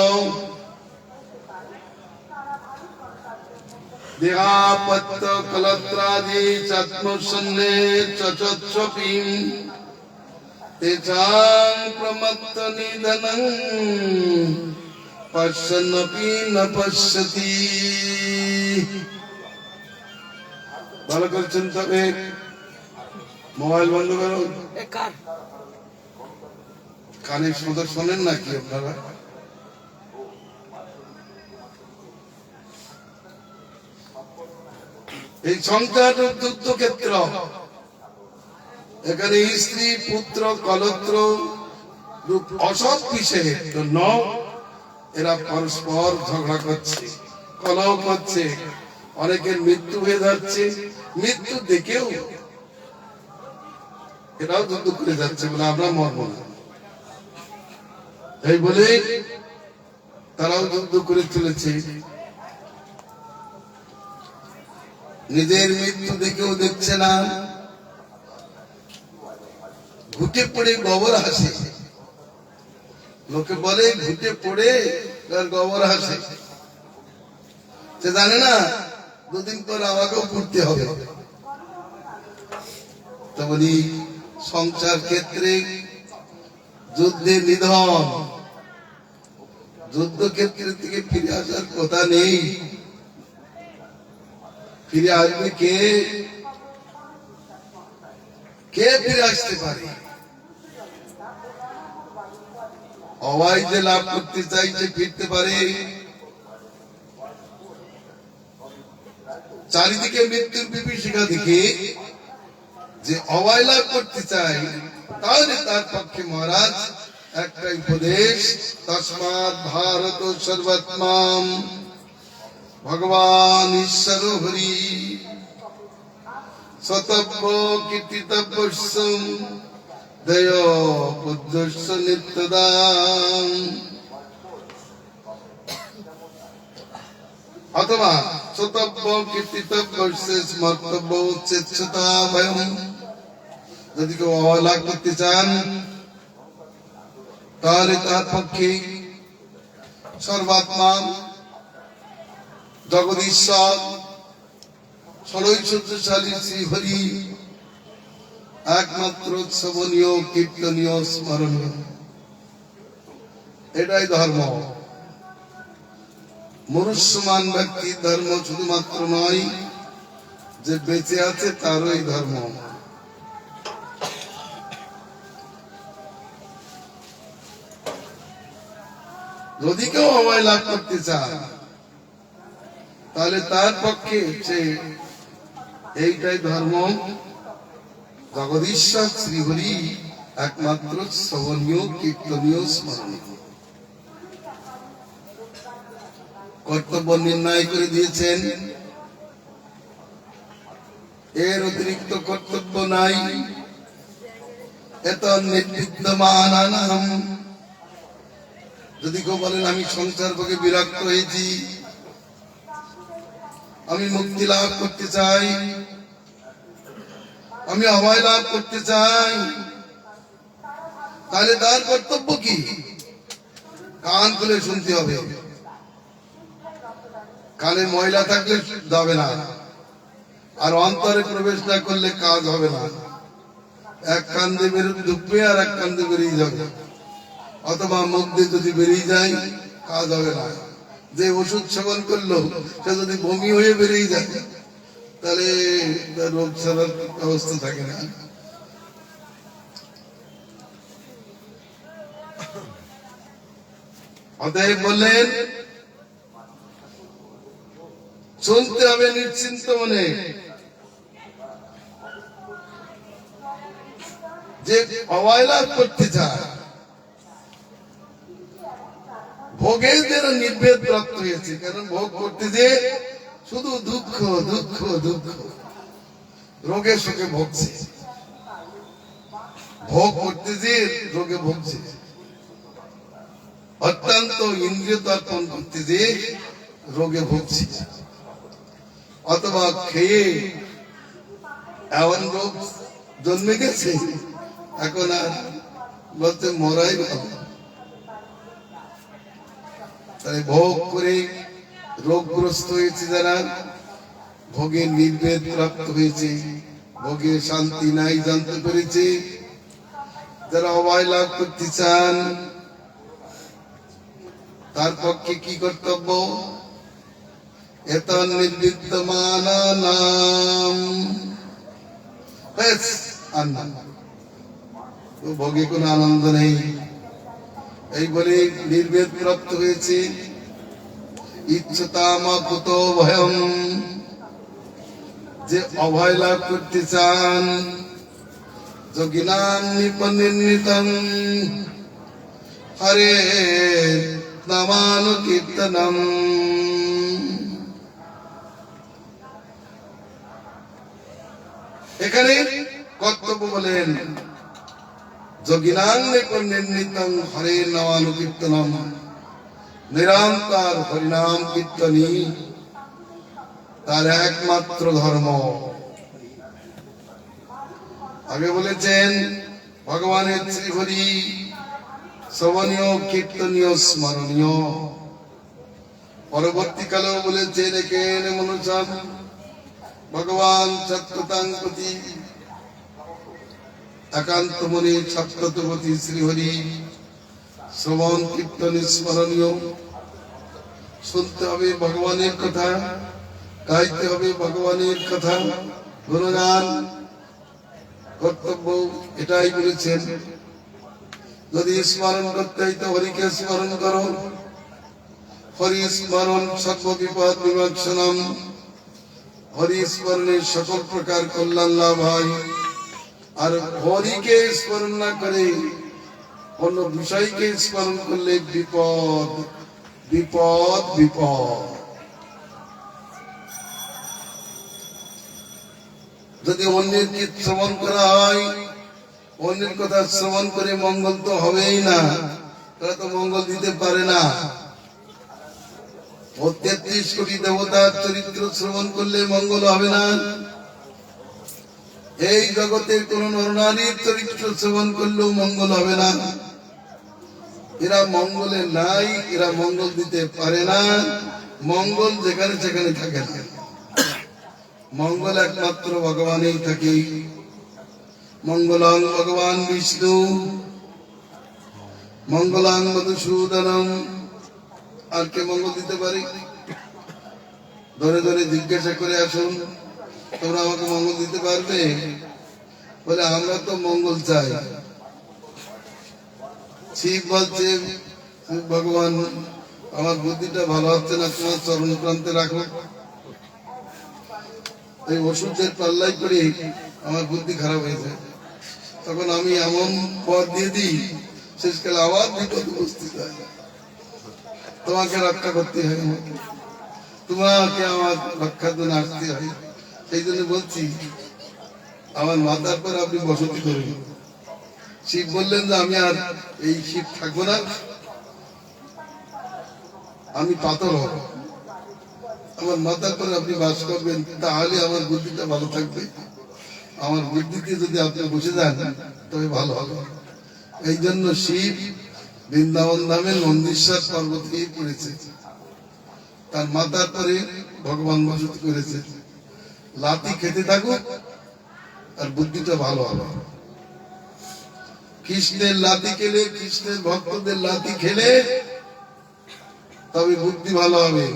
দেহাপত্য কলত্রাদি চাত্মসন্নে চচচ্ছপিম তেজাং প্রমত্ত নিধনং পশ্যন্নপি ন পশ্যতি। ভালো করছেন তবে মোবাইল বন্ধ করো। কানে শুধু শোনেন নাকি আপনারা? এই সংসার যুদ্ধক্ষেত্র। এখানে স্ত্রী পুত্র কলত্র অসৎ বিষয়ের জন্য এরা পরস্পর ঝগড়া করছে, কলহ করছে, অনেকের মৃত্যু হয়ে যাচ্ছে, মৃত্যু দেখেও এরাও যুদ্ধ করে যাচ্ছে বলে আমরা মরবো না, এই বলে তারাও যুদ্ধ করে চলেছে। নিজের মৃত্যু দেখেও দেখছে না, ঘুটে পড়ে গোবর হাসে। লোকে বলে ঘুটে পড়ে গোবর হাসে, সে জানে না দুদিন পর আমাকেও ঘুরতে হবে। তো বলি সংসার ক্ষেত্রে যুদ্ধের নিধন, যুদ্ধক্ষেত্র থেকে ফিরে আসার কথা নেই। ফিরে আসবে কে? কে ফিরে আসতে পারে? অভয় যে লাভ করতে চাইছে ফিরতে পারে। চারিদিকে মৃত্যুর বিভীষিকা দেখে যে অভয় লাভ করতে চাই, তাহলে তার পক্ষে মহারাজ একটাই উপদেশ, তস্মাৎ ভারত সর্বাত্মাম ভগবান ঈশ্বর হরি সতব্য কীর্তিতব্যস্য দয় বুদ্ধস্য নিত্যদাম। অথবা সতব্য কীর্তিতব্যস্য স্মর্তব্য উচ্ছেচ্ছতা ভয়ম। যদি কেউ অবহেলা করতে চান তাহলে তার পক্ষে সর্বাত্মা জগদীশ্বর ষড়ৈশ্বর্যশালী শ্রীহরি একমাত্র শ্রবণীয় কীর্তনীয় স্মরণীয়, এটাই ধর্ম। মনুষ্যমান ব্যক্তির ধর্ম শুধুমাত্র নয়, যে বেঁচে আছে তারই ধর্ম। যদি কেউ অভয় লাভ করতে চায় তাহলে তার পক্ষে হচ্ছে এইটাই ধর্ম, জগদীশ্বর শ্রীহরি একমাত্র শ্রবণীয় কীর্তনীয় স্মরণীয়। কর্তব্য নির্ণয় করে দিয়েছেন, এর অতিরিক্ত কর্তব্য নাই। এত নির্বিদ্যমান। যদি কেউ বলেন আমি সংসার ভোগে বিরক্ত হয়েছি, আমি মুক্তি লাভ করতে চাই, আমি অভয় লাভ করতে চাই, তাহলে তার কর্তব্য কি? কান খুলে শুনতে হবে। কানে ময়লা থাকলে যাবে না, আর অন্তরে প্রবেশ না করলে কাজ হবে না। এক কান দিয়ে বেরোতে ঢুকবে আর এক কান দিয়ে বেরিয়ে যাবে, অথবা মুখ দিয়ে যদি বেরিয়ে যায় কাজ হবে না। যে ওষুধ সেবন করলো সে যদি বমি হয়ে বেরিয়ে যায় তাহলে তার রোগ সারার ব্যবস্থা থাকে না। অতএব বললেন শুনতে হবে নিশ্চিন্ত মনে। যে অবহেলা করতে চায়, ভোগের যেন নির্ভেদ প্রাপ্ত হয়েছে। কারণ ভোগ করতে যে শুধু দুঃখ দুঃখ দুঃখ, রোগে শোকে ভোগছে। ভোগ করতে যে রোগে ভোগছে, অত্যন্ত ইন্দ্রিয় তর্পণ করতে যে রোগে ভুগছে, অথবা খেয়ে এমন রোগ জন্মে গেছে এখন আর বলতে মরাই ভালো। তাই ভোগ করে রোগগ্রস্ত হয়েছে যারা, ভোগের নির্ভেদ প্রাপ্ত হয়েছে, ভোগে শান্তি নাই জানতে পেরেছে, যারা অভয় লাভ করতে চান তার পক্ষে কি কর্তব্য? এত নির্বিদ্যমানানাম, ব্যাস আনন্দ, ভোগে কোনো আনন্দ নেই। এই বলে নির্ভেদ প্রাপ্ত হয়েছে। ইচ্ছতামা কুত ভয়ম, যে অভয় লাভ করতে চান, যোগিনাম নিপনির্ণিতং হরে নামানুকীর্তনম। এখানে কর্তব্য বলেন যোগিনাং নিপনির্ণিতং হরে নামানুকীর্তনম, নিরন্তর হরিনাম কীর্তনী তার একমাত্র ধর্ম। আগে বলেছেন ভগবানের শ্রীহরি শ্রবণীয় কীর্তনীয় স্মরণীয়। পরবর্তীকালেও বলেছেন একেন মনুষ্যাম ভগবান সত্যতাঙ্গতি, একান্ত মনে সত্যতপতি শ্রীহরি শ্রবণ কীর্তন স্মরণীয়। শুনতে হবে ভগবানের কথা, গাইতে হবে ভগবানের কথা, গুণগান কর্তব্য। এটাই বলেছেন যদি স্মরণ করতে হয় তো হরিকে স্মরণ করো। হরি স্মরণ সর্ববিপদ বিমোচনম, হরি স্মরণের সকল প্রকার কল্যাণ লাভ হয়। আর হরিকে স্মরণ না করে কোন বিষয়কে স্মরণ করলে বিপদ বিপদ বিপদ। যদি অন্যের কি শ্রবণ করা হয়, অন্যের কথা শ্রবণ করে মঙ্গল তো হবেই না, তারা তো মঙ্গল দিতে পারে না। ও ৩৩ কোটি দেবতার চরিত্র শ্রবণ করলে মঙ্গল হবে না। এই জগতের কোন নরনারীর চরিত্র শ্রবণ করলেও মঙ্গল হবে না। এরা মঙ্গলে নাই, এরা মঙ্গল দিতে পারে না। মঙ্গল যেখানে সেখানে থাকে না, মঙ্গল একমাত্র ভগবানেই থাকে। মঙ্গলং ভগবান বিষ্ণু মঙ্গলাং মধুসূদনম। আর কে মঙ্গল দিতে পারে? ধরে ধরে জিজ্ঞাসা করে আসুন, তোমরা আমাকে মঙ্গল দিতে পারবে? বলে আমরা তো মঙ্গল চাই। শিব বলছে ভগবান আমার বুদ্ধিটা ভালো হচ্ছে না, তোমার চরণ প্রান্তে রাখো। এই ওষুধের পাল্লাই করে আমার বুদ্ধি খারাপ হয়ে যায়। তখন আমি এমন পথ দিয়ে দিই, শেষকালে আবার বিপদ উপস্থিত হয়। তোমাকে রক্ষা করতে হয়, তোমাকে আমার রক্ষার জন্য আসতে হয়। সেই জন্য বলছি আমার মাথার পর আপনি বসতি করুন। শিব বললেন যে আমি আর এই শিব থাকবো না, আমি পাথর হব, আমার মাথার পর আপনি বাস করবেন, তাহলে আমার বুদ্ধিটা ভালো থাকবে। আমার বুদ্ধিতে যদি আপনি বসে যান তবে ভালো হবে। এই জন্য শিব বৃন্দাবন ধামে নন্দীশ্বর পর্বতে পড়েছে, তার মাথার পরে ভগবান বসতি করেছে। লাঠি খেতে থাকুক আর বুদ্ধিটা ভালো হবে। কৃষ্ণের লাঠি খেলে, কৃষ্ণের ভক্তদের লাঠি খেলে তবে বুদ্ধি ভালো হবে।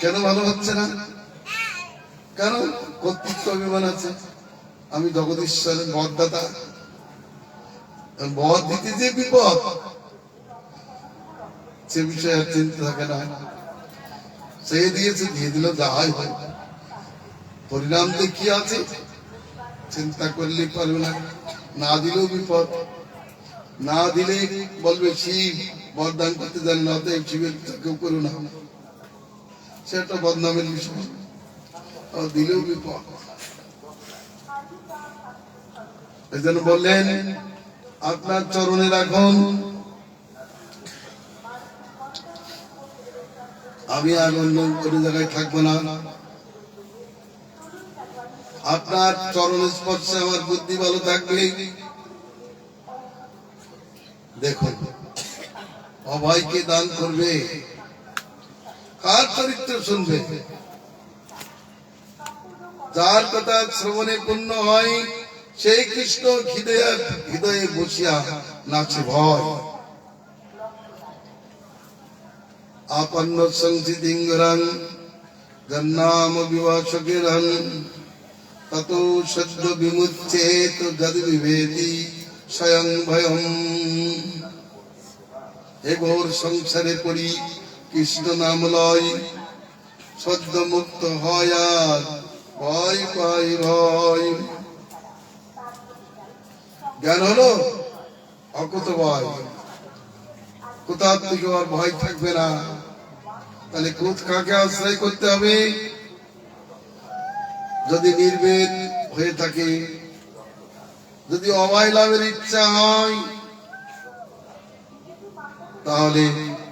কেন ভালো হচ্ছে না? কেন? কর্তৃত্ব অভিমান আছে। আমি জগদীশ্বরের বরদাতা, বর দিতে যে বিপদ সে বিষয়ে আর চিন্তা থাকে না। সে দিয়েছে, দিয়ে দিল, যা হয় হয়। পরিণাম কি আছে চিন্তা করলে পারবে না। না দিলেও বিপদ, না দিলে বলবে শিব বরদান করতে জানে না, অতএব শিবের কেউ করো না, সে একটা বদনামের বিষয়। দিলেও বিপদ। এই জন্য বললেন আপনার চরণে রাখুন, আমি আর অন্য কোনো জায়গায় থাকবো না। আপনার চরণ স্পর্শে আমার বুদ্ধি ভালো থাকবে। দেখুন অভয়কে দান করবে, কার চরিত্র শুনবে? যার কথা শ্রবণে পূর্ণ হয় সেই কৃষ্ণ হৃদয়ে বসিয়া নাচে ভয়। আপন্ন সংসিদিঙ্গরাং জন্নাম বিভাষকেরং তত সদ্য বিমুচ্যেত যদ বিভেদি স্বয়ং ভয়ম। হে ঘোর সংসারে পড়ি কৃষ্ণ নাম লয়, সদ্য মুক্ত হয় আর ভয় পাই ভয়। জ্ঞান হলো অকুত ভয়, কোথার থেকে আর ভয় থাকবে না। তাহলে ক্রোধ কাকে আশ্রয় করতে হবে? যদি নির্ভেদ হয়ে থাকে, যদি অভয় লাভের ইচ্ছা হয়, তাহলে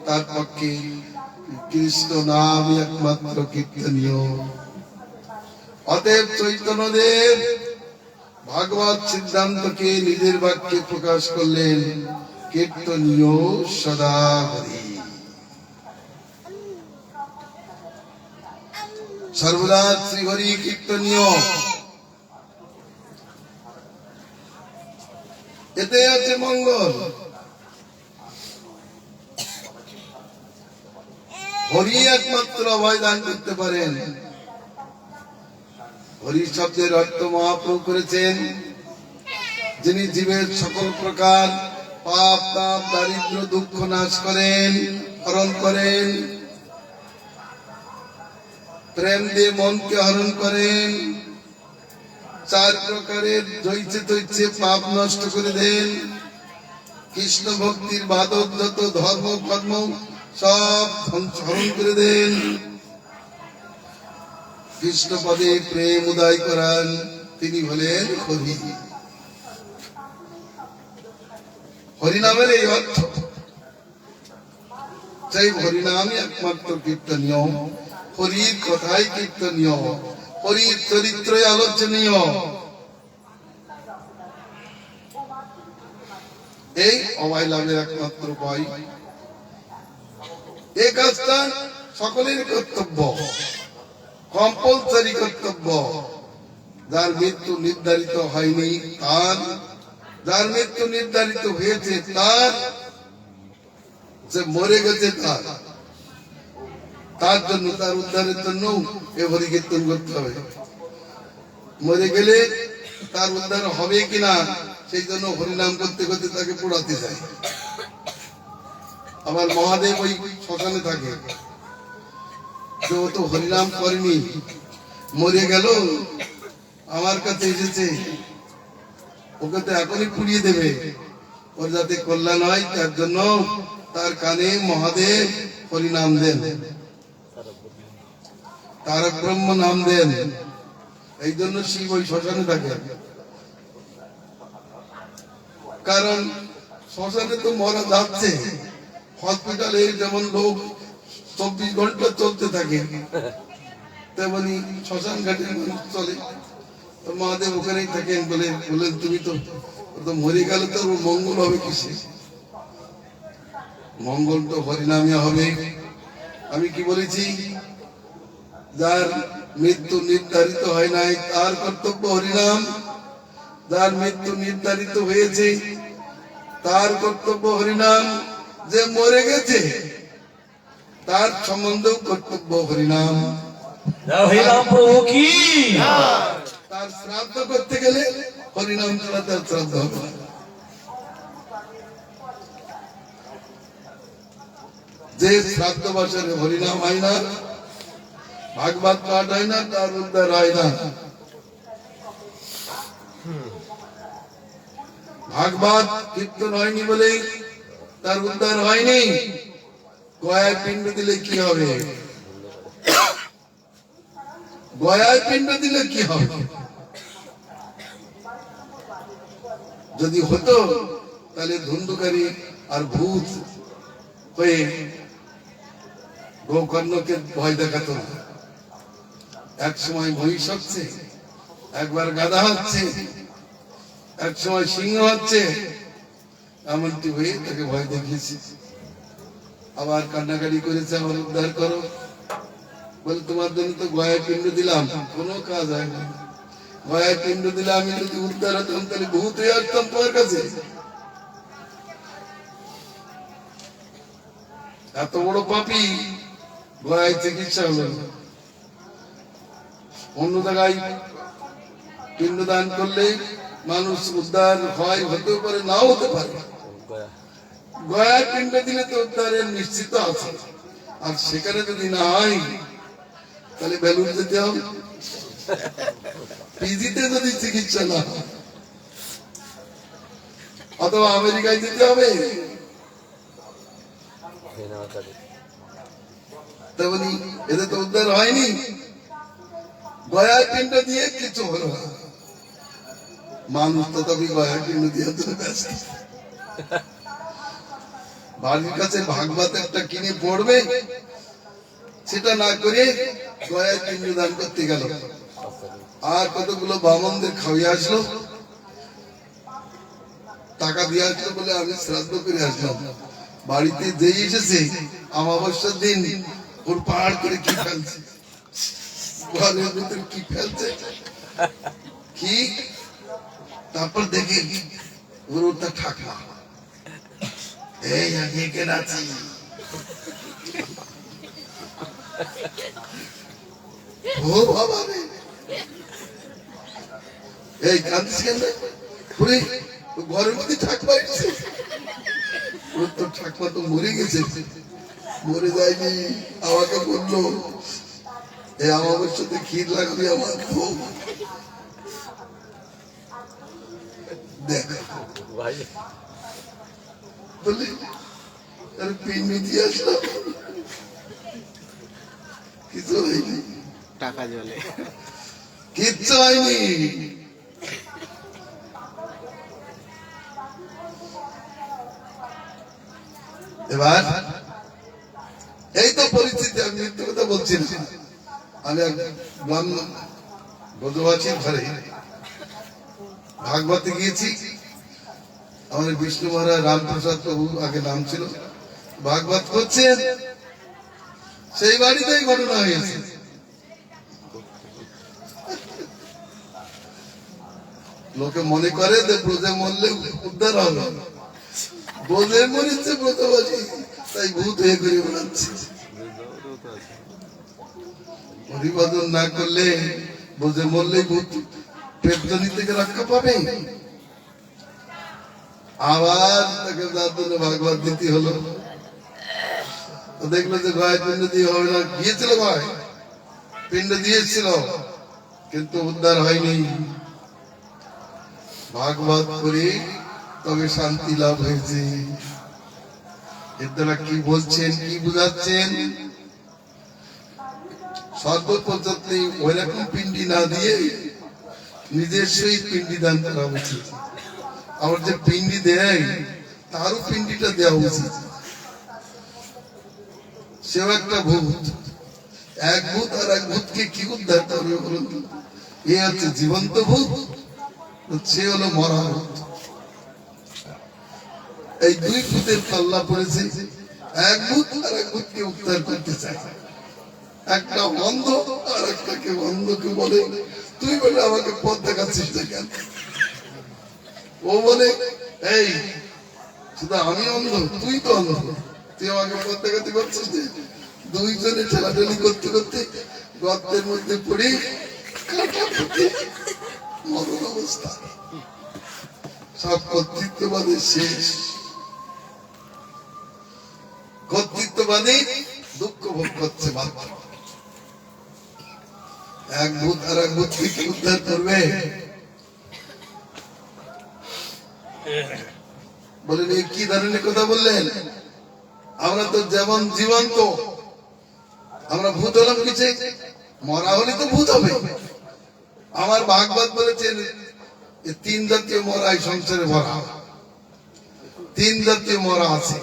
তার পক্ষে কৃষ্ণ নাম একমাত্র কীর্তনীয়। অতএব চৈতন্যদেব ভাগবত সিদ্ধান্তকে নিজের বাক্যে প্রকাশ করলেন, কীর্তনীয় সদা হরি। সর্বদা শ্রীহরি কীর্তনীয়, এতে আছে মঙ্গল। হরি একমাত্র অভয় দান করতে পারেন। হরি শব্দের অর্থ মহাপ্রভু করেছেন, যিনি জীবের সকল প্রকার পাপ তাপ দারিদ্র দুঃখ নাশ করেন, হরণ করেন, প্রেম দিয়ে মনকে হরণ করেন, চার প্রকারের জৈছে তৈছে পাপ নষ্ট করে দেন, কৃষ্ণ ভক্তির বাদক যত ধর্ম কর্ম সব হরণ করে দেন, কৃষ্ণ পদে প্রেম উদয় করান, তিনি হলেন হরি। হরিনামের এই অর্থ। সেই হরিনামই একমাত্র কীর্তনীয়, হরির কথাই কীর্তনীয়, হরির চরিত্রই আলোচনীয়। এই অভয় লাভের একমাত্র উপায়। এই কাজটা সকলের কর্তব্য, কম্পালসারি কর্তব্য। যার মৃত্যু নির্ধারিত হয়নি তার, যার মৃত্যু নির্ধারিত হয়েছে তার, যে মরে গেছে তার জন্য, তার উদ্ধারের জন্য এ হরি কীর্তন করতে হবে। মরে গেলে তার উদ্ধার হবে কিনা সেই জন্য হরিনাম করতে করতে তাকে পোড়াতে যায়। আবার মহাদেব ওই শ্মশানে থাকে, ও তো হরিনাম করেনি, মরে গেল, আমার কাছে এসেছে, ওকে তো এখনই পুড়িয়ে দেবে। ওর যাতে কল্যাণ হয় তার জন্য তার কানে মহাদেব হরিনাম দেন, তারক ব্রহ্ম নাম দেন। এই জন্য শিব ওই শ্মশানে থাকে। কারণ শ্মশানে তো মরা যাচ্ছে, হসপিটালে যেমন লোক 24 ঘন্টা চলতে থাকে, তেমনি শ্মশান ঘাটের মানুষ চলে, তো মহাদেব ওখানেই থাকেন। বলেন তুমি তো মরে গেলে তো ওর মঙ্গল হবে কিসে? মঙ্গল তো হরিনামে হবে। আমি কি বলেছি? যার মৃত্যু নির্ধারিত হয় নাই তার কর্তব্য হরিনাম, যার মৃত্যু নির্ধারিত হয়েছে তার কর্তব্য হরিনাম, যে মরে গেছে তার সম্বন্ধেও কর্তব্য হরিনাম। হরিনাম প্রভু কি? তার শ্রাদ্ধ করতে গেলে হরিনাম ছাড়া তার শ্রাদ্ধ হবে না। যে শ্রাদ্ধ বছরে হরিনাম হয় না, ভাগবত পাঠ হয় না, তার উদ্ধার হয় না। ভাগবত কীর্তন হয়নি বলেই তার উদ্ধার হয়নি। গয়ায় পিণ্ড দিলে কি হবে? গয়ায় পিণ্ড দিলে কি হবে? যদি হতো তাহলে ধুন্ধুকারী আর ভূত হয়ে গোকর্ণকে ভয় দেখাতো না। এক সময় মহিষ হচ্ছে, একবার গাধা হচ্ছে, এক সময় সিংহ হচ্ছে, এমনটি হয়ে তাকে ভয় দেখিয়েছে। আবার কান্নাকাটি করেছে, আমার উদ্ধার করো। বলে তোমার জন্য তো গয়ায় পিণ্ড দিলাম, কোনো কাজ হয় না। গয়ায় পিণ্ড দিলে আমি যদি উদ্ধার হতাম তাহলে ভূত হয়ে আসতাম তোমার কাছে। এত বড় পাপী, গয়ায় চিকিৎসা হলো না। অন্য জায়গায় পিণ্ডদান করলে মানুষ উদ্ধার হয়, হতেও পারে, নাও হতে পারে। গয়ায় পিণ্ড দিলে তো উদ্ধারের নিশ্চিত আছে। আর সেখানে যদি না হয় তাহলে বেলুন যেতে হবে। পিজিতে যদি চিকিৎসা না হয়, অথবা আমেরিকায় যেতে হবে। তেমনি এদের তো উদ্ধার হয়নি। গয়ায় পিণ্ড দিয়ে কিছু হলো না। মানুষ তো তবে গয়ায় পিণ্ড দিয়ে ব্যস্ত। বাড়ির কাছে ভাগবত একটা কিনে পড়বে, সেটা না করে গয়ায় পিণ্ড দান করতে গেল। আর কতগুলো বামনদের খাওয়িয়ে আসলো, টাকা দিয়ে আসলো, বলে আমি শ্রাদ্ধ করে আসলাম। বাড়িতে যেই এসেছে অমাবস্যার দিন ওর পাহাড় করে কি ফেলছে, ঘরের ভিতরে কি ফেলছে, কি তারপর দেখি ওটা ঠাকমা, এই আমি এখানে আছি। ও বাবা রে, এই কান্দিস কেন? ঘরের মধ্যে ঠাকমা এসেছে। ওর তো ঠাকমা তো মরে গেছে। মরে যায়নি, আমাকে বললো এই অমাবস্যাতে ক্ষীর লাগবে আমার, খুব দেখ বললি পিন্ডি দিয়ে আসলাম, কিছু হয়নি, টাকা জলে কিচ্ছু হয়নি। এবার এই তো পরিস্থিতি, আমি মিথ্যে কথা বলছি না। আমি এক ব্রাহ্মণ ব্রজবাসীর ঘরে ভাগবতে গিয়েছি। আমাদের বিষ্ণু মহারাজ রামপ্রসাদ প্রভু আগে নাম ছিল, ভাগবত করছেন। সেই বাড়িতেই ঘটনা হয়েছে। লোকে মনে করে যে ব্রজে মরলে উদ্ধার হবে, ব্রজে মরেছে ব্রজবাসী, তাই ভূত হয়ে ঘুরে বেড়াচ্ছে। হরিভজন না করলে ব্রজে মরলেই ভূত প্রেতজনী থেকে রক্ষা পাবে। আবার তাকে তার জন্য ভাগবত দিতে হলো। তো দেখলো যে গয়ায় পিণ্ড দিয়ে হবে না। গিয়েছিল গয়ায়, পিণ্ড দিয়েছিল, কিন্তু উদ্ধার হয়নি। ভাগবত করে তবে শান্তি লাভ হয়েছে। এর দ্বারা কি বলছেন, কি বুঝাচ্ছেন? সর্বপ্রথমে ওইরকম পিণ্ডি না দিয়ে নিজস্বই পিণ্ডি দান করা উচিত। আমার যে পিণ্ডি দেয় তারও পিণ্ডিটা দেওয়া উচিত। সেও একটা ভূত, এক ভূত আর এক ভূতকে ভূতকে কি উদ্ধার করবে বলুন তো? এ হচ্ছে জীবন্ত ভূত, সে হলো মরা ভূত। এই দুই ভূতের পাল্লা পড়েছে, এক ভূত আর এক ভূতকে উদ্ধার করতে চায়। একটা অন্ধ আর একটাকে অন্ধকে বলে তুই বলে আমাকে পথ দেখাচ্ছিস না কেন? ও বলে এই শুধু আমি অন্ধ, তুই তো অন্ধ, তুই আমাকে পথ দেখাতে পারছিস না। দুইজনে ঠেলাঠেলি করতে করতে গর্তের মধ্যে পড়ে কাটা ফুটে মরণ অবস্থা। সব কর্তৃত্ববাদের শেষ। কর্তৃত্ববাদী দুঃখ ভোগ করছে মাত্র। এক ভূত আর এক ভূত কি উদ্ধার করবে? বলেন এই কি ধরনের কথা বললেন? আমরা তো যেমন জীবন্ত, আমরা ভূত হলাম কিছু, মরা হলে তো ভূত হবে। আমার ভাগবত বলেছেন তিন জাতীয় মরা এই সংসারে ভরা, তিন জাতীয় মরা আছে।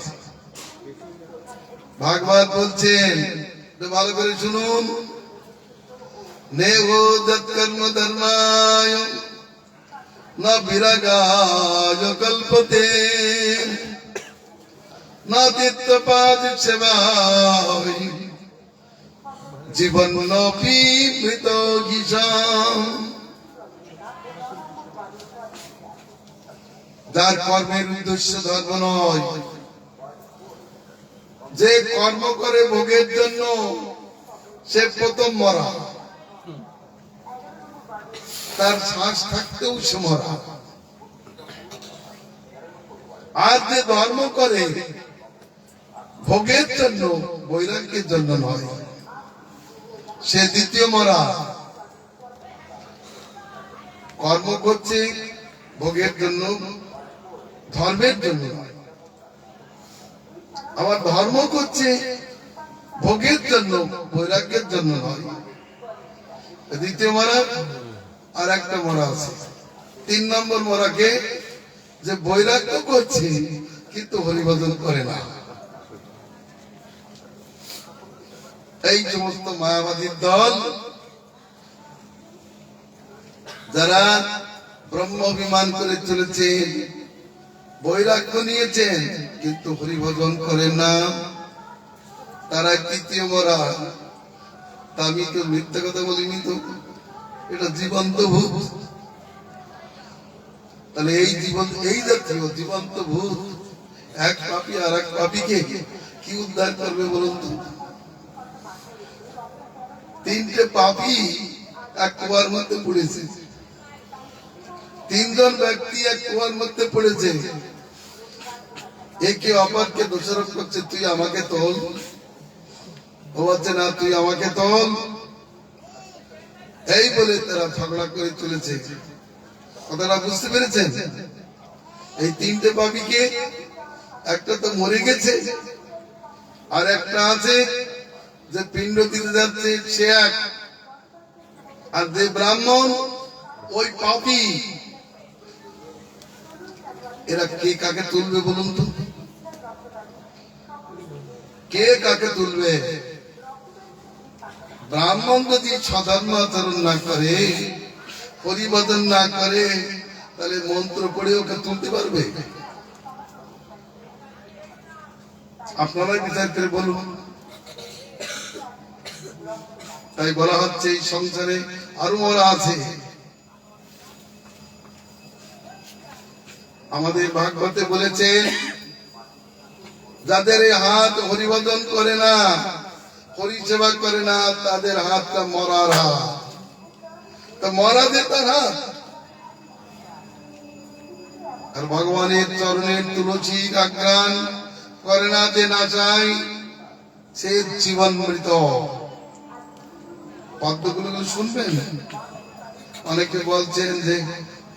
ভাগবত বলছেন, ভালো করে শুনুন, নেহো যৎকর্ম ধর্মায় না বিরাগায় কল্পতে না তিত্তপাদ সেবায় জীবন নপি মৃত গীষাম। যার কর্মের উদ্দেশ্য ধর্ম নয়, যে কর্ম করে ভোগের জন্য, সে প্রথম মরা। তার শ্বাস থাকতেও সে মরা। আর যে ধর্ম করে ভোগের জন্য, বৈরাগ্যের জন্য নয়, সে দ্বিতীয় মরা। কর্ম করছে ভোগের জন্য, ধর্মের জন্য নয়। আবার ধর্ম করছে ভোগের জন্য, বৈরাগ্যের জন্য নয়। দ্বিতীয় মরা। আর একটা মরা আছে, তিন নম্বর মরাকে, যে বৈরাগ্য করছে কিন্তু হরিভজন করে না। এই সমস্ত মায়াবাদীর দল, যারা ব্রহ্ম অভিমান করে চলেছেন, বৈরাগ্য নিয়েছেন কিন্তু হরিভজন করেন না, তারা তৃতীয় মরা। তা আমি তো মিথ্যা কথা বলিনি তো, এটা জীবন্ত ভূত। তাহলে এই জীবন, এই জাতীয় জীবন্ত ভূত এক পাপী আর এক পাপীকে কি উদ্ধার করবে বলুন তো? তিনটে পাপী এক কুয়ার মধ্যে পড়েছে, তিনজন ব্যক্তি এক কুয়ার মধ্যে পড়েছে। একে অপরকে দোষারোপ করছে, তুই আমাকে তোল। ও বলছে না, তুই আমাকে তোল। এই বলে তারা ঝগড়া করে চলেছে। কথাটা বুঝতে পেরেছেন? এই তিনটে পাপীকে, একটা তো মরে গেছে, আর একটা আছে যে পিণ্ড দিতে যাচ্ছে, সে এক। আর যে ব্রাহ্মণ, ওই পাপী। এরা কে কাকে তুলবে বলুন তো? কে কাকে তুলবে? ব্রাহ্মণ যদি সধর্ম আচরণ না করে, পরিবর্তন না করে, তাহলে মন্ত্র পড়ে ওকে তুলতে পারবে? আপনারাই বিচার করে বলুন। তাই বলা হচ্ছে এই সংসারে আরো মরা আছে। আমাদের ভাগবতে বলেছেন, যাদের এই হাত হরিভজন করে না, পরিষেবা করে না, তাদের হাতটা মরার হাত। তা মরা যে তার হাত। আর ভগবানের চরণের তুলসী আঘ্রাণ করে না যে না চাই, সে জীবন মৃত। পদ্মগুলো শুনবেন। অনেকে বলছেন যে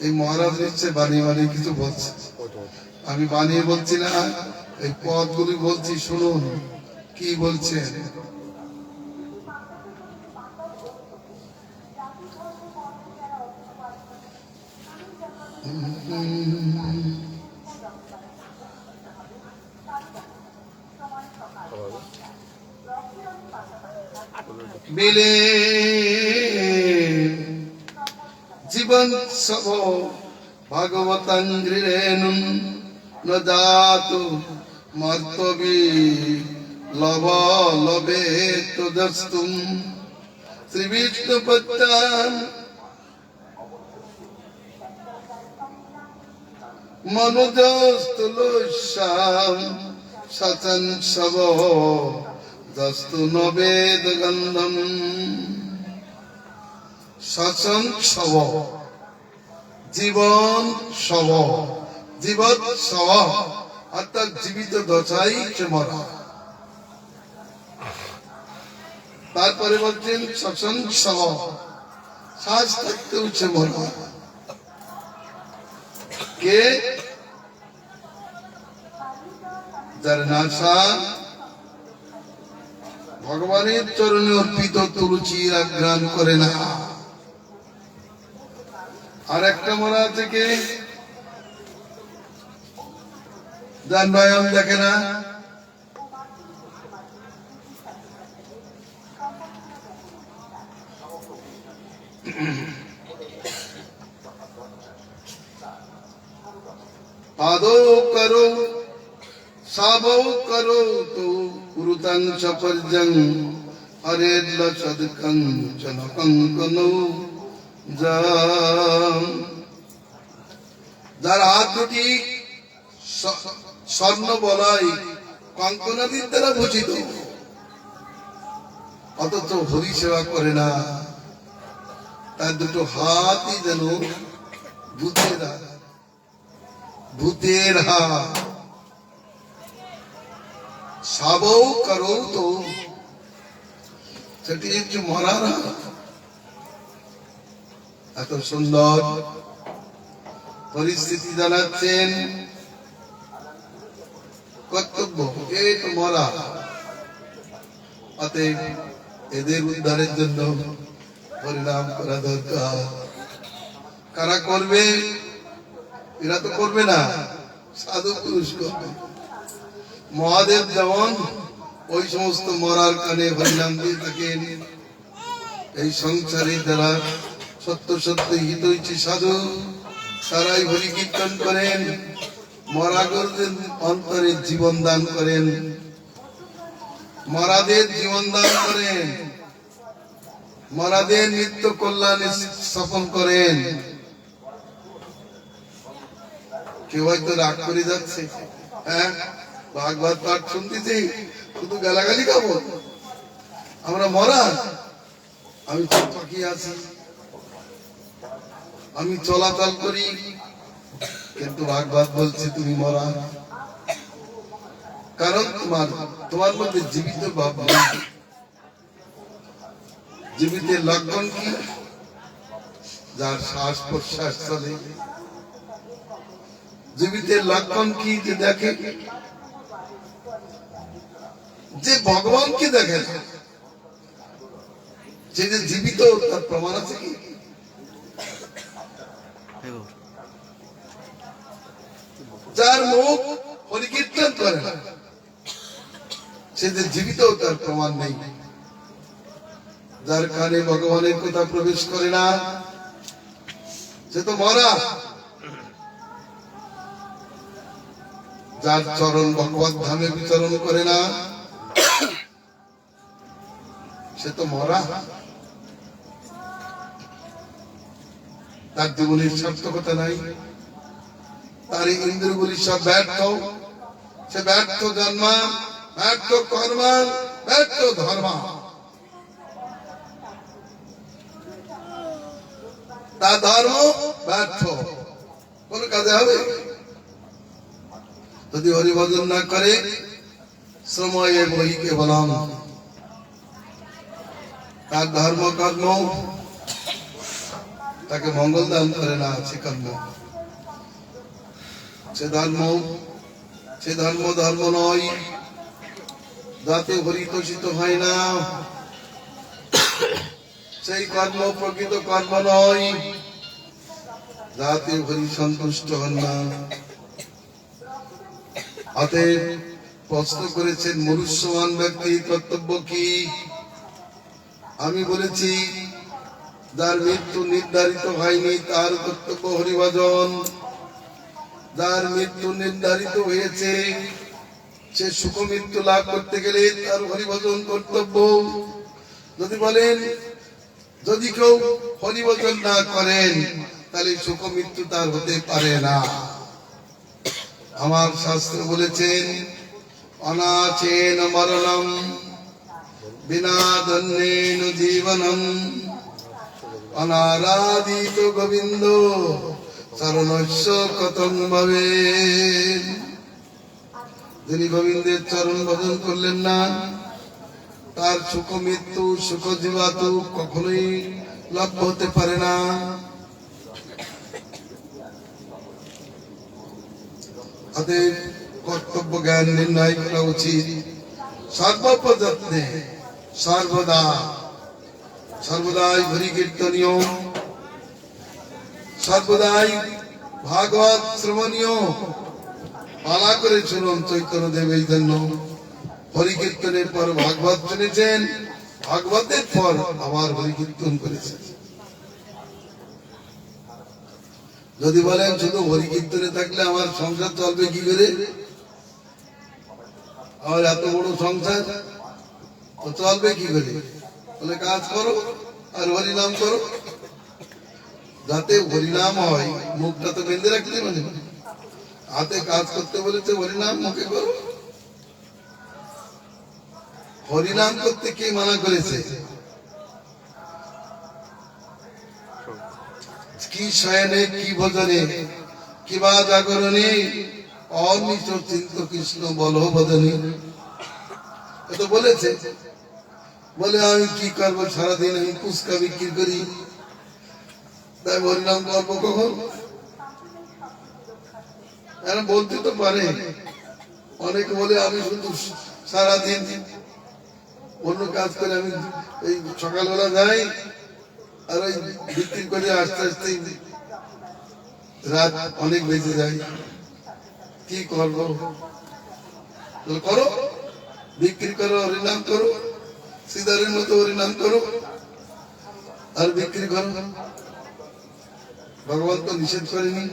এই মহারাজ নিচ্ছে বানিয়ে বানিয়ে কিছু বলছে। আমি বানিয়ে বলছি না, এই পদগুলি বলছি, শুনুন কি বলছেন। মিলে জীবন সব ভাগবতাঙ্গ্রিরেণুম ন জাতু মর্তবি লব লবে তুদস্তুম শ্রী বিষ্ণু পত্যান মনুজস্তুলস্যাম সচন সব দস্তু নবেদ গন্ধম সচন সব জীবন সব জীবৎ সব অর্থাৎ জীবিত দশাই মরা। তারপরে বলছেন সচন সব শ্বাস থাকতে উঠছে মরা। কে? যার নাসা ভগবানের চরণে অর্পিত তুলসীর আঘ্রাণ করে না। আর একটা মরা থেকে যার নয়ন দেখে না। পাদৌ করো সাবৌ করো তো কুরুতং সপর্যং হরের্ল সদকঞ্চন কঙ্কনৌ যার হাত দুটি স্বর্ণ বলয় কঙ্কনাদির দ্বারা ভূষিত, অথচ হরি সেবা করে না। তার দুটো হাতই যেন ভূতের হাত, ভূতের হাত। সাবৌ করো তো সেটি একটু মরার হাত। এত সুন্দর পরিস্থিতি জানাচ্ছেন। কর্তব্য এই তো মরা, অতএব এদের উদ্ধারের জন্য পরিণাম করা দরকার। কারা করবে? এরা তো করবে না, সাধু পুরুষ করবে। মহাদেব যেমন ওই সমস্ত মরার কানে হরিনাম দিয়ে থাকেন, এই সংসারে যারা সত্য সত্য হিতৈষী সাধু তারাই হরি কীর্তন করেন, মরাগরদের অন্তরে জীবন দান করেন, মরাদের জীবন দান করেন, মরাদের নিত্য কল্যাণে স্থাপন করেন। কেউ হয়তো রাগ করে যাচ্ছে, হ্যাঁ ভাগবত পাঠ শুনতেছি শুধু গালাগালি খাবো, আমরা মরা, আমি তো পাখি আছি, আমি চলাচল করি, কিন্তু ভাগবত বলছে তুমি মরা। কারণ তোমার মধ্যে জীবিত ভাব নেই। জীবিতের লক্ষণ কি? যার শ্বাস প্রশ্বাস চলে। জীবিতের লক্ষণ কি? যে দেখে, যে ভগবানকে দেখে না, যে জীবিত তার প্রমাণ আছে কি? যার মুখ হরিকীর্তন করে না, সে যে জীবিত তার প্রমাণ নেই। যার কানে ভগবানের কথা প্রবেশ করে না, সে তো মরা। যার চরণ ভগবত ধামে বিচরণ করে না, সে তো মরা। তার জীবনের সার্থকতা নাই, তার ইন্দ্রগুলি সব ব্যর্থ। সে ব্যর্থ জন্ম, ব্যর্থ কর্ম, ব্যর্থ ধর্ম। তার ধর্ম ব্যর্থ, কোন কাজে হবে? যদি হরিভজন না করে সময়ে বহিকে বলাম, তার ধর্ম কর্ম তাকে মঙ্গল দান করে না। সে কর্ম, সে ধর্ম ধর্ম নয়, যাতে হরি তোষিত হয় না। সেই কর্ম প্রকৃত কর্ম নয়, যাতে হরি সন্তুষ্ট হন না। অতএব প্রশ্ন করেছেন মনুষ্যমান ব্যক্তির কর্তব্য কি? আমি বলেছি যার মৃত্যু নির্ধারিত হয়নি তার কর্তব্য হরিভজন, যার মৃত্যু নির্ধারিত হয়েছে সে সুখ মৃত্যু লাভ করতে গেলে তার হরিভজন কর্তব্য। যদি বলেন যদি কেউ হরিভজন না করেন তাহলে সুখ মৃত্যু তার হতে পারে না। আমার শাস্ত্র বলেছেন অনাচেন মরণম বিনা দন্যেন জীবনম অনারাধিত গোবিন্দ চরণস্য কতং ভবেন। যিনি গোবিন্দের চরণ ভজন করলেন না তার সুখ মৃত্যু সুখ জীবাতু কখনোই লভ্য হতে পারে না। অতএব কর্তব্য জ্ঞান নির্ণয় করা উচিত। সর্বপ্রযত্নে সর্বদাই হরি কীর্তনীয়, সর্বদাই ভাগবত শ্রবণীয়। পালা করে শুনুন, চৈতন্য দেব এই জন্য হরি কীর্তনের পর ভাগবত শুনেছেন, ভাগবতের পর আবার হরি কীর্তন করেছেন। যদি বলেন শুধু হরি কীর্তনে থাকলে আমার সংসার চলবে কি করে, আমার এত বড় সংসার চলবে কি করে? বলে কাজ করো আর হরিনাম করো, যাতে হরিনাম হয়। মুখটা তো বেঁধে রাখলে মানে হাতে কাজ করতে বলেছে, হরিনাম মুখে করো। হরিনাম করতে কে মানা করেছে? কি শয়নে কি ভজনে কিবা জাগরণে অনিচ চিন্ত কৃষ্ণ বল বদনে, এত বলেছে। বলে আমি কি করবো, সারাদিন আমি ফুচকা বিক্রি করি, তাই হরিনাম করবো কখন? বলতে তো পারে। অনেকে বলে আমি শুধু সারাদিন অন্য কাজ করে, আমি এই সকালবেলা যাই আর ওই বিক্রি করে আস্তে আস্তে রাত অনেক বেজে যায়, কি করবো? করো, বিক্রি করো, হরিনাম করো, সিদারের মতো হরিনাম করো আর বিক্রি করো। ভগবান তো নিষেধ করেনি।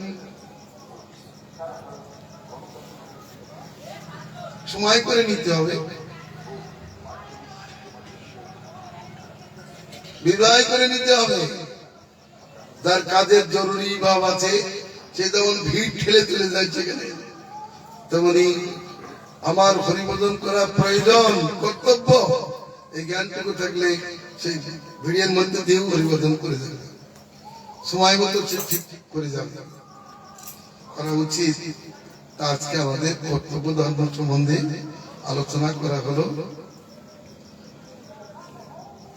সময় করে নিতে হবে, বিদায় করে নিতে হবে। যার কাজের জরুরি ভাব আছে সে যেমন ভিড় ঠেলে তুলে যায় সেখানে, তেমনি আমার হরিভজন করা প্রয়োজন, কর্তব্য। এই জ্ঞানটুকু থাকলে সেই ভিড়ের মধ্যে দিয়েও হরিভজন করে যাবে, সময় মতো সে ঠিক করে যাবে, করা উচিত। তা আজকে আমাদের কর্তব্য ধর্ম সম্বন্ধে আলোচনা করা হলো।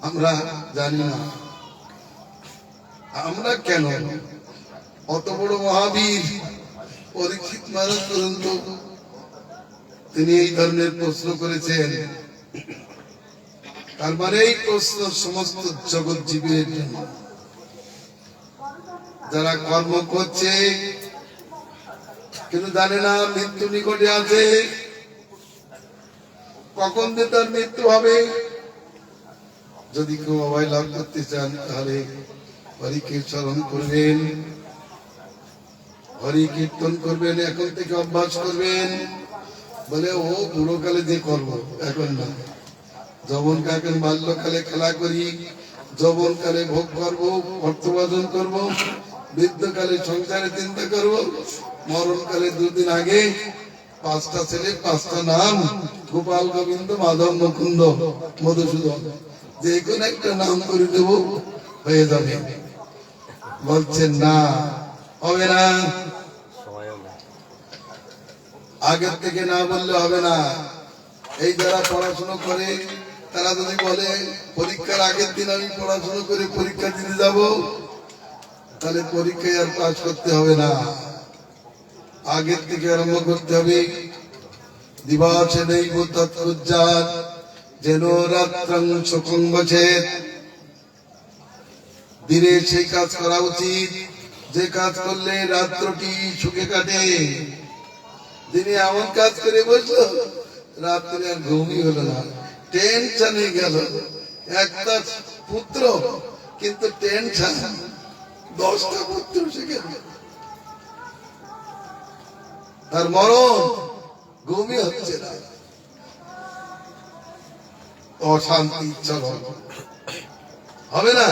আমরা জানি না আমরা কেন অত বড় মহাবীর পরীক্ষিত মহারাজ পর্যন্ত তিনি এই ধরনের প্রশ্ন করেছেন। তার মানে এই প্রশ্ন সমস্ত জগৎ জীবের জন্য। যারা কর্ম করছে কিন্তু জানে না মৃত্যু নিকটে আছে, কখন যে তার মৃত্যু হবে। যদি কেউ অভয় লাভ করতে চান তাহলে হরিকে স্মরণ করবেন, হরি কীর্তন করবেন, এখন থেকে অভ্যাস করবেন। বলে ও বুড়োকালে যে করবো, এখন না। যৌবন কাকে বাল্যকালে খেলা করি, যৌবন কালে ভোগ করবো, অর্থবাদন করবো, বৃদ্ধকালে সংসারে চিন্তা করবো, মরণকালে দুদিন আগে 5টা ছেলে 5টা নাম, গোপাল গোবিন্দ মাধব মুকুন্দ মধুসূদন, যে কোনো একটা নাম করে দেবো, হয়ে যাবে। বলছেন না, হবে না। আগের থেকে না বললে হবে না। এই যারা পড়াশোনা করে তারা যদি বলে পরীক্ষার আগের দিন আমি পড়াশোনা করে পরীক্ষা দিতে যাব, তাহলে পরীক্ষায় আর পাস করতে হবে না, আগের থেকে আরম্ভ করতে হবে। দিবাসে দৈব তৎকুজ্জাত যেন রাত্রং সুখং বচেত। দিনে সেই কাজ করা উচিত যে কাজ করলে রাত্রটি সুখে কাটে। দিনে এমন কাজ করে বসলো, রাত্রে আর ঘুমই হলো না, টেনশনে গেল। একটা পুত্র কিন্তু টেনশন 10টা পুত্র সেখানে, তার মরণ ঘুমই হচ্ছে না, অশান্তি চলো হবে না।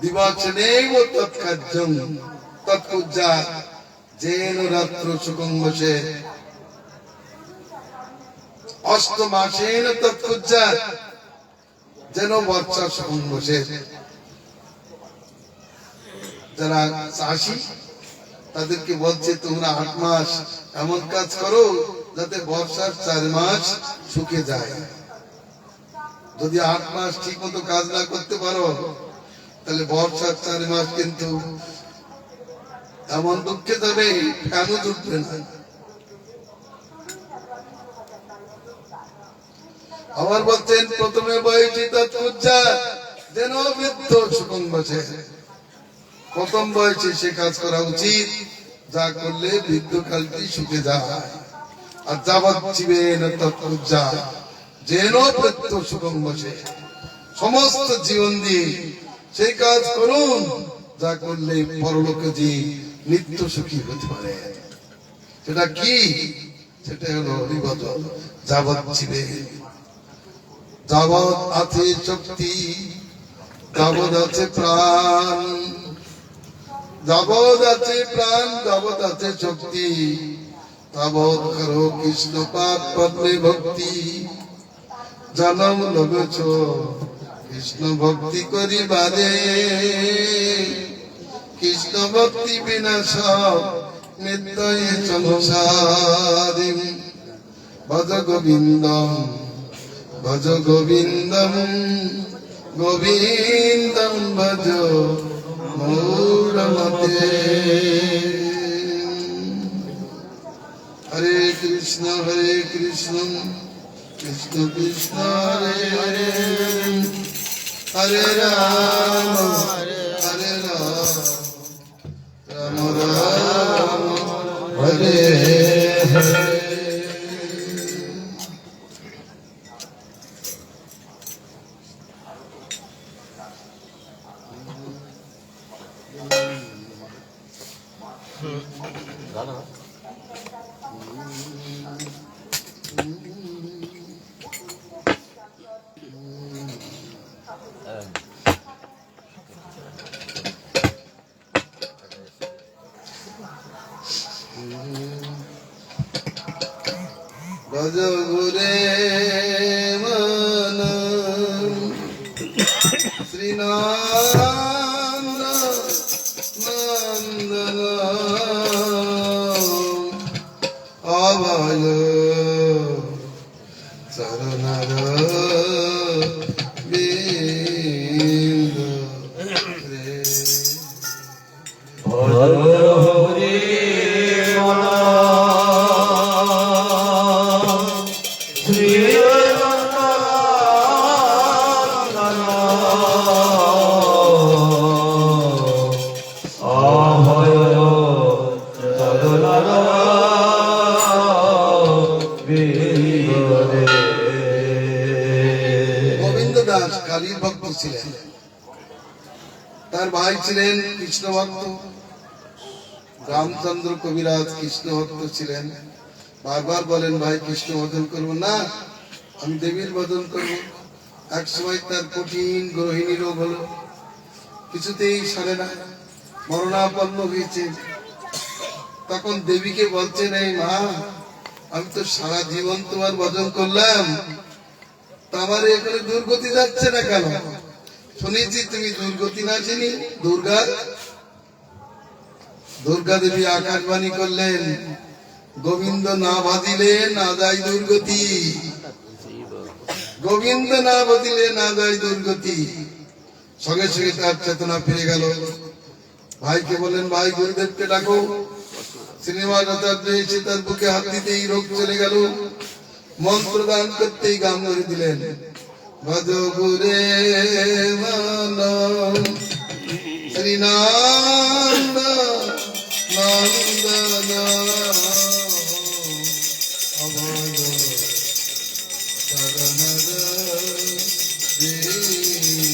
দিবাচনেব তৎকার্যং তৎকুজ্জা যেন রাত্র সুখং বসে অষ্টমাসেন তৎকুজ্জা যেন বর্ষা সুখং বসে। যারা চাষি তাদেরকে বলছে তোমরা 8 মাস এমন কাজ করো যাতে বর্ষার 4 মাস শুকে যায়। যদি 8 মাস ঠিক মতো কাজ না করতে পারো তাহলে বর্ষার 4 মাস কিন্তু এমন দুঃখে যাবে কেন দুঃখে না। আবার বলছেন প্রথমে বয়সী তৎকুজ্জা যেন বৃদ্ধ সুখং বসে, প্রথম বয়সে সে কাজ করা উচিত যা করলে বৃদ্ধকালটি সুখে যায়। আর যাবৎ জীবেন তৎকুজ্জা যেন বৃদ্ধ সুখং বসে, সমস্ত জীবন দিয়ে সেই কাজ করুন যা করলে পরলোকে যে নিত্য সুখী হতে পারে। সেটা কি? সেটা হলো হরিভজন। যাবৎ জীবে যাবৎ আছে শক্তি, যাবৎ আছে প্রাণ, যাবৎ আছে প্রাণ, যাবৎ আছে শক্তি, তাবৎ করো কৃষ্ণ পাদ পদ্মে ভক্তি। জনম লবেছ কৃষ্ণ ভক্তি করিবারে, কৃষ্ণ ভক্তি বিনা সব নিত্যই সংসারে। ভজ গোবিন্দম ভজ গোবিন্দম গোবিন্দম ভজ মূঢ়মতে। হরে কৃষ্ণ কৃষ্ণ কৃষ্ণ হরে হরে, হরে রাম রাম রাম হরে হরে। ভজ গুরে মন শ্রীনন্দ নন্দন অভয় চরণর বিন্দ রে। গোবিন্দ দাস কালীর ভক্ত ছিলেন, তার ভাই ছিলেন কৃষ্ণ ভক্ত। রামচন্দ্র কবিরাজ কৃষ্ণ ভক্ত ছিলেন। বারবার বলেন ভাই কৃষ্ণ ভজন করবো না, আমি দেবীর ভজন করবো। এক সময় তার কঠিন গৃহিণী রোগ হলো, কিছুতেই সারে না, মরণাপন্ন হয়েছে। তখন দেবীকে বলছেন এই মা, আমি তো সারা জীবন তোমার ভজন করলাম, তা আমার এখানে দুর্গতি যাচ্ছে না কেন? শুনেছি তুমি দুর্গতি নাশিনী দুর্গা। দুর্গা দেবী আকাশবাণী করলেন, গোবিন্দ না বাজিলে না যায় দুর্গতি, গোবিন্দ না বাজিলে না যায় দুর্গতি। সঙ্গে সঙ্গে তার চেতনা ফিরে গেল। ভাইকে বলেন ভাই গুরুদেবকে ডাকো। শ্রীনিবাস আচার্য এসে তার বুকে হাত দিতেই রোগ চলে গেল। মন্ত্র দান করতেই গান ধরে দিলেন, ভজ গুরে মন শ্রীনন্দ নন্দন অভয় চরণর বিন্দ।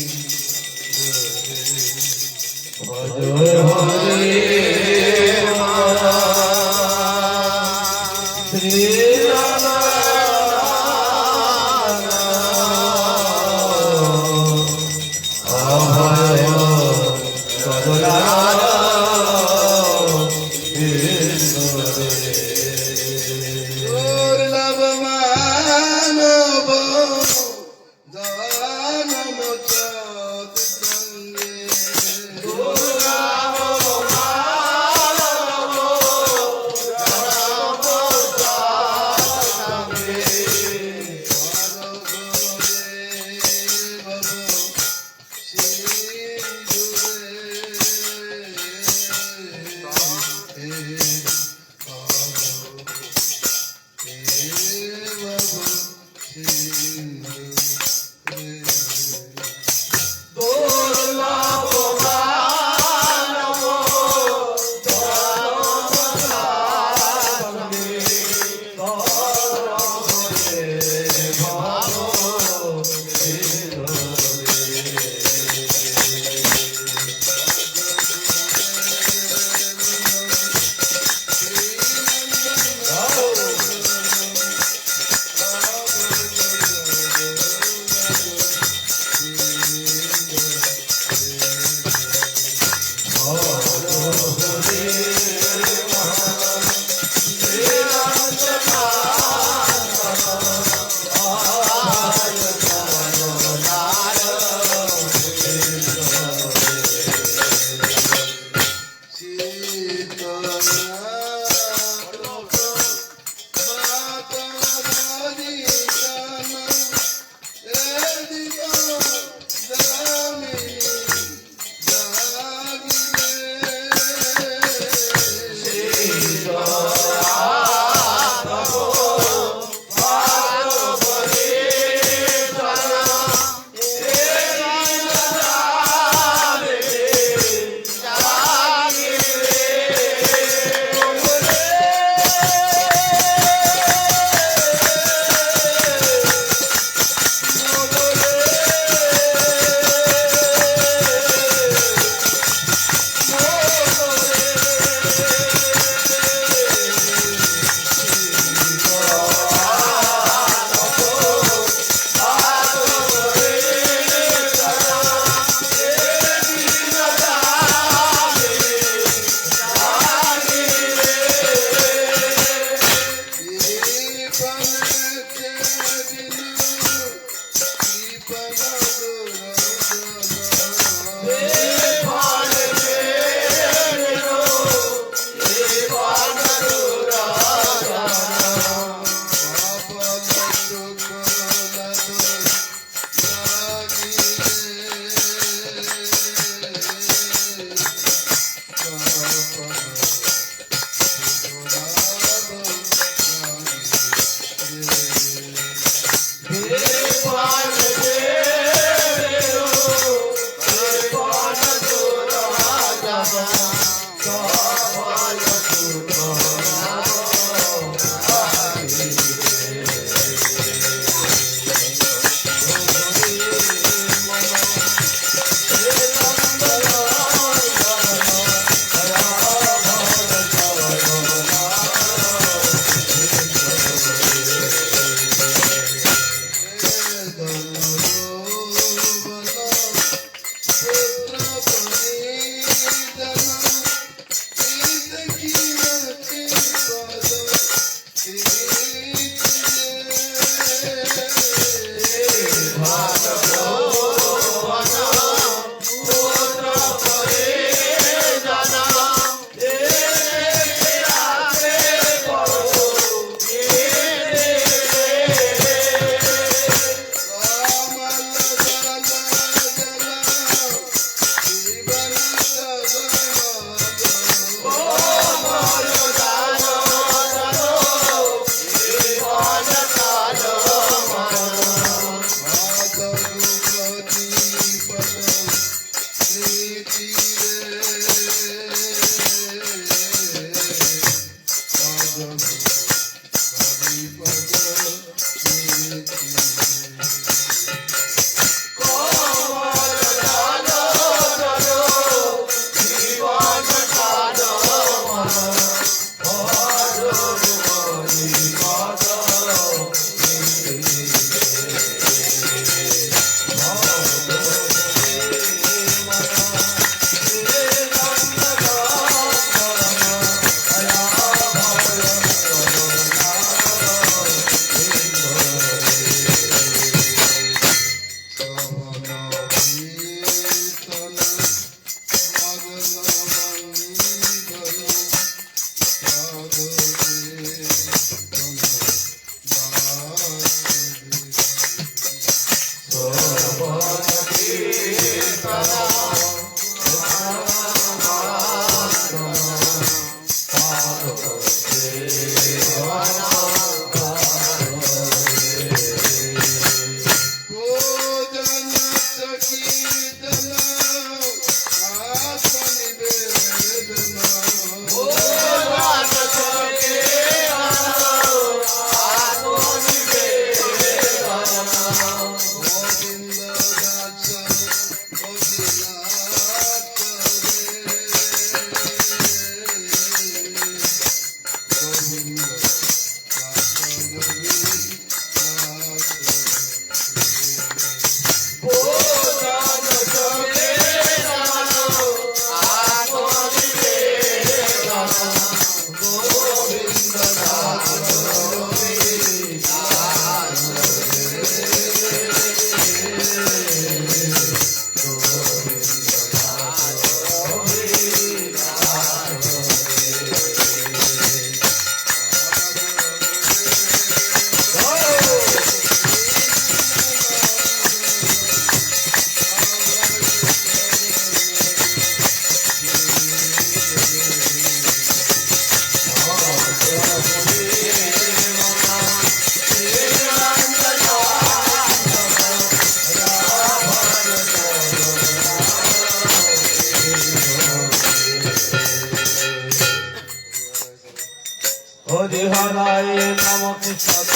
হরি হরায় নম কৃষ্ণ